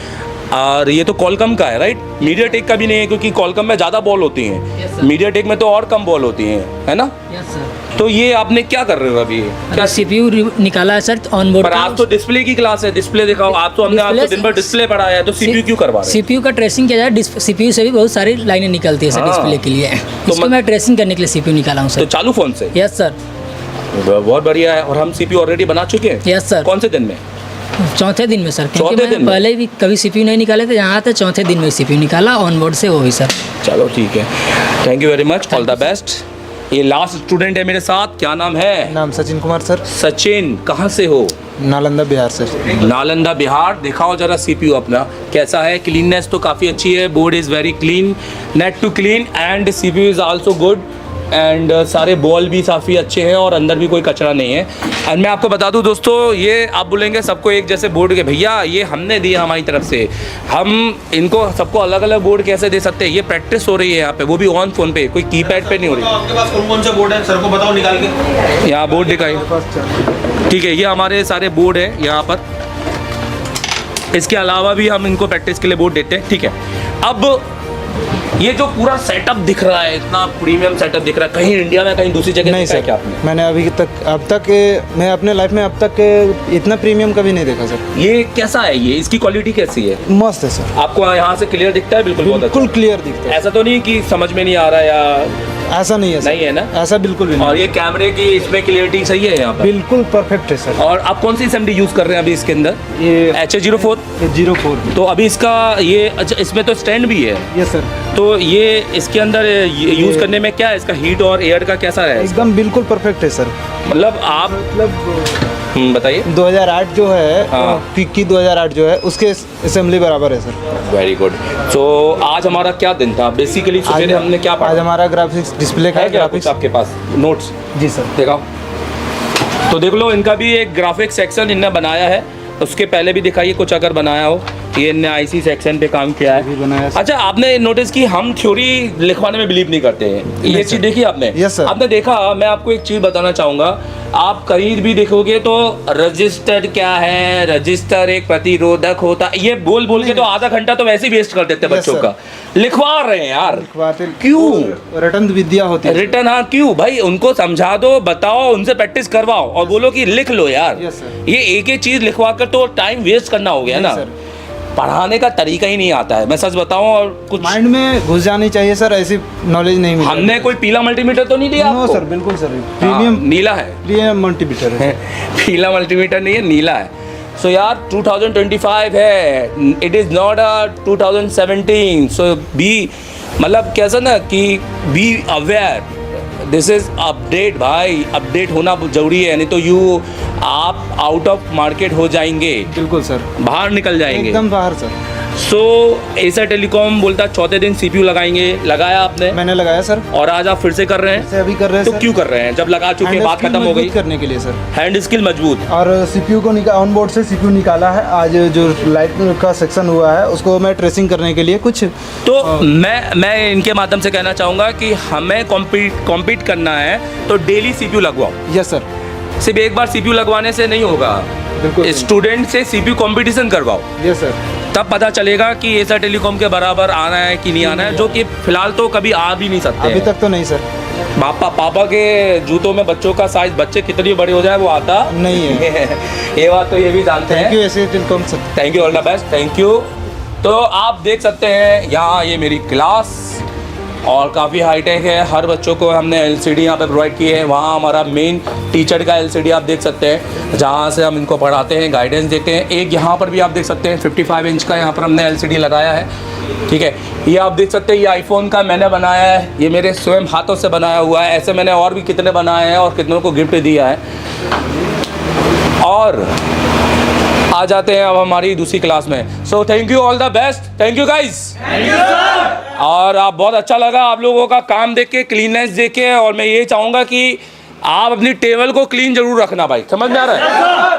और ये तो कॉलकम का है राइट? मीडियाटेक का भी नहीं है, क्योंकि कॉलकम में ज़्यादा बॉल होती हैं, मीडियाटेक में तो और कम बॉल होती हैं, है ना? Yes sir. तो ये आपने क्या कर रहे हो अभी? क्या CPU निकाला है सर ऑन बोर्ड? पर आप तो डिस्प्ले की क्लास है, डिस्प्ले दिखाओ। आप तो हमने आपको दिन भर डिस्प्ले पढ़ाया है, तो CPU क्यों करवा रहे हैं? CPU का ट्रेसिंग किया जाए, CPU से भी बहुत सारी लाइनें निकलती है सर डिस्प्ले के लिए। इसको मैं ट्रेसिंग करने के लिए CPU निकाला हूँ सर। तो चालू फोन से? Yes sir. बहुत बढ़िया है। और हम CPU ऑलरेडी बना चुके हैं? Yes sir. कौन से दिन में? चौथे दिन में सर। चौथे दिन में? पहले भी कभी CPU नहीं निकाले थे, यहाँ आते चौथे दिन में CPU निकाला ऑन बोर्ड से, वो भी सर। चलो ठीक है, thank you very much, all the best. ये लास्ट स्टूडेंट है मेरे साथ, क्या नाम है? नाम सचिन कुमार सर। सचिन, कहाँ से हो? नालंदा बिहार सर। नालंदा बिहार। दिखाओ जरा CPU अपना कैसा है। क्लीननेस तो काफ़ी अच्छी है, board is very clean, net too clean and CPU is also good and सारे बॉल भी काफ़ी अच्छे हैं और अंदर भी कोई कचरा नहीं है। एंड मैं आपको बता दूं दोस्तों, ये आप बोलेंगे सबको एक जैसे बोर्ड के, भैया ये हमने दिया हमारी तरफ से, हम इनको सबको अलग अलग बोर्ड कैसे दे सकते हैं? ये प्रैक्टिस हो रही है यहाँ पे, वो भी ऑन फोन पे, कोई कीपैड पे नहीं हो रही। आपके पास कौन कौन से बोर्ड है सर को बताओ निकाल के। यहाँ बोर्ड दिखाइए। ठीक है, ये हमारे सारे बोर्ड है यहाँ पर। इसके अलावा भी हम इनको प्रैक्टिस के लिए बोर्ड देते हैं। ठीक है, अब ये जो पूरा सेटअप दिख रहा है, इतना प्रीमियम सेटअप दिख रहा है, कहीं इंडिया में कहीं दूसरी जगह नहीं देखा है सर क्या आपने? मैंने अब तक मैं अपने लाइफ में अब तक इतना प्रीमियम कभी नहीं देखा सर। ये कैसा है? ये इसकी क्वालिटी कैसी है? मस्त है सर। आपको यहाँ से क्लियर दिखता है? बिल्कुल, बहुत अच्छा। बिल्कुल क्लियर दिखता है। ऐसा तो नहीं कि समझ में नहीं आ रहा या ऐसा नहीं है सर। नहीं है ना? ऐसा बिल्कुल भी नहीं। और ये कैमरे की इसमें क्लियरिटी सही है यहाँ पर? बिल्कुल परफेक्ट है सर। और आप कौन सी SMD यूज़ कर रहे हैं अभी इसके अंदर? ये HA04? 04। तो अभी इसका ये, अच्छा इसमें तो स्टैंड भी है? Yes sir. तो ये इसके अंदर यूज़ करने में क्या है, इसका हीट और एयर का कैसा है? एकदम बिल्कुल परफेक्ट है सर। मतलब आप बताइए। 2008 जो है, हाँ। की 2008 जो है उसके असेंबली बराबर है सर। Very good. तो आज हमारा क्या दिन था बेसिकली? सुबह हमने क्या पढ़ा? आज हमारा ग्राफिक्स डिस्प्ले का है क्या कुछ आपके पास नोट्स? जी सर। दिखाओ तो देख लो, इनका भी एक ग्राफिक्स सेक्शन इनने बनाया है। उसके पहले भी दिखाइए कुछ अगर बनाया हो। ये इनने IC सेक्शन पे काम किया है। अच्छा, आपने नोटिस की हम थ्योरी लिखवाने में बिलीव नहीं करते हैं, ये चीज़ देखी आपने? Yes sir. आपने देखा, मैं आपको एक चीज़ बताना चाहूँगा, आप कहीं भी देखोगे तो रजिस्टर क्या है, रजिस्टर एक प्रतिरोधक होता है, ये बोल बोल के तो आधा घंटा तो वैसे ही वेस्ट कर देते बच्चों का। लिखवा रहे हैं यार, क्यों? रिटर्न विद्या होती है। रिटर्न, हाँ क्यों भाई? उनको समझा दो, बताओ, उनसे प्रैक्टिस करवाओ और बोलो कि लिख लो यार। ये एक ही चीज़ लिखवा कर तो टाइम वेस्ट करना हो गया ना। पढ़ाने का तरीका ही नहीं आता है, मैं सच बताऊं। और कुछ माइंड में घुस जानी चाहिए सर, ऐसी नॉलेज नहीं मिली। हमने कोई पीला मल्टीमीटर तो नहीं दिया आपको? नो सर, बिल्कुल सर। प्रीमियम नीला है, प्रीमियम मल्टीमीटर है। पीला मल्टीमीटर नहीं है, नीला है। सो यार 2025 है, it is not a 2017। So be, मतलब कैसा ना कि be aware, this is update भाई, अपडेट होना जरूरी है, नहीं तो आप आउट ऑफ मार्केट हो जाएंगे। बिल्कुल सर, बाहर निकल जाएंगे एकदम बाहर सर। सो एशिया टेलीकॉम बोलता चौथे दिन CPU लगाएंगे, लगाया आपने? मैंने लगाया सर। और आज आप फिर से कर रहे हैं? अभी कर रहे हैं तो सर। क्यों कर रहे हैं जब लगा चुके, बात खत्म हो गई? करने के लिए सर, हैंड स्किल मजबूत। और CPU को ऑन बोर्ड से CPU निकाला है। आज जो लाइट का सेक्शन हुआ है उसको मैं ट्रेसिंग करने के लिए कुछ तो मैं इनके माध्यम से कहना चाहूँगा कि हमें कॉम्पीट करना है तो डेली CPU लगवाओ। Yes sir. सिर्फ एक बार CPU लगवाने से नहीं होगा, बिल्कुल। स्टूडेंट से CPU कंपटीशन करवाओ। Yes sir. तब पता चलेगा कि एशिया टेलीकॉम के बराबर आना है कि नहीं आना है, जो कि फिलहाल तो कभी आ भी नहीं सकते। अभी तक तो नहीं सर। पापा के जूतों में बच्चों का साइज, बच्चे कितनी बड़े हो जाए वो आता नहीं है। ये बात तो ये भी जानते हैं। Thank you Asia telecom sir. Thank you, all the best, thank you. तो आप देख सकते हैं यहाँ ये मेरी क्लास और काफ़ी हाईटेक है। हर बच्चों को हमने एलसीडी यहाँ पे प्रोवाइड की है। वहाँ हमारा मेन टीचर का एलसीडी आप देख सकते हैं, जहाँ से हम इनको पढ़ाते हैं, गाइडेंस देते हैं। एक यहाँ पर भी आप देख सकते हैं 55 इंच का यहाँ पर हमने एलसीडी लगाया है, ठीक है। ये आप देख सकते हैं, ये आईफोन का मैंने बनाया है, ये मेरे स्वयं हाथों से बनाया हुआ है। ऐसे मैंने और भी कितने बनाए हैं और कितनों को गिफ्ट दिया है। और आ जाते हैं अब हमारी दूसरी क्लास में। So thank you, all the best, thank you guys. और आप बहुत अच्छा लगा आप लोगों का काम देख के, क्लीननेस देख के। और मैं ये चाहूँगा कि आप अपनी टेबल को क्लीन जरूर रखना भाई, समझ में आ रहा है।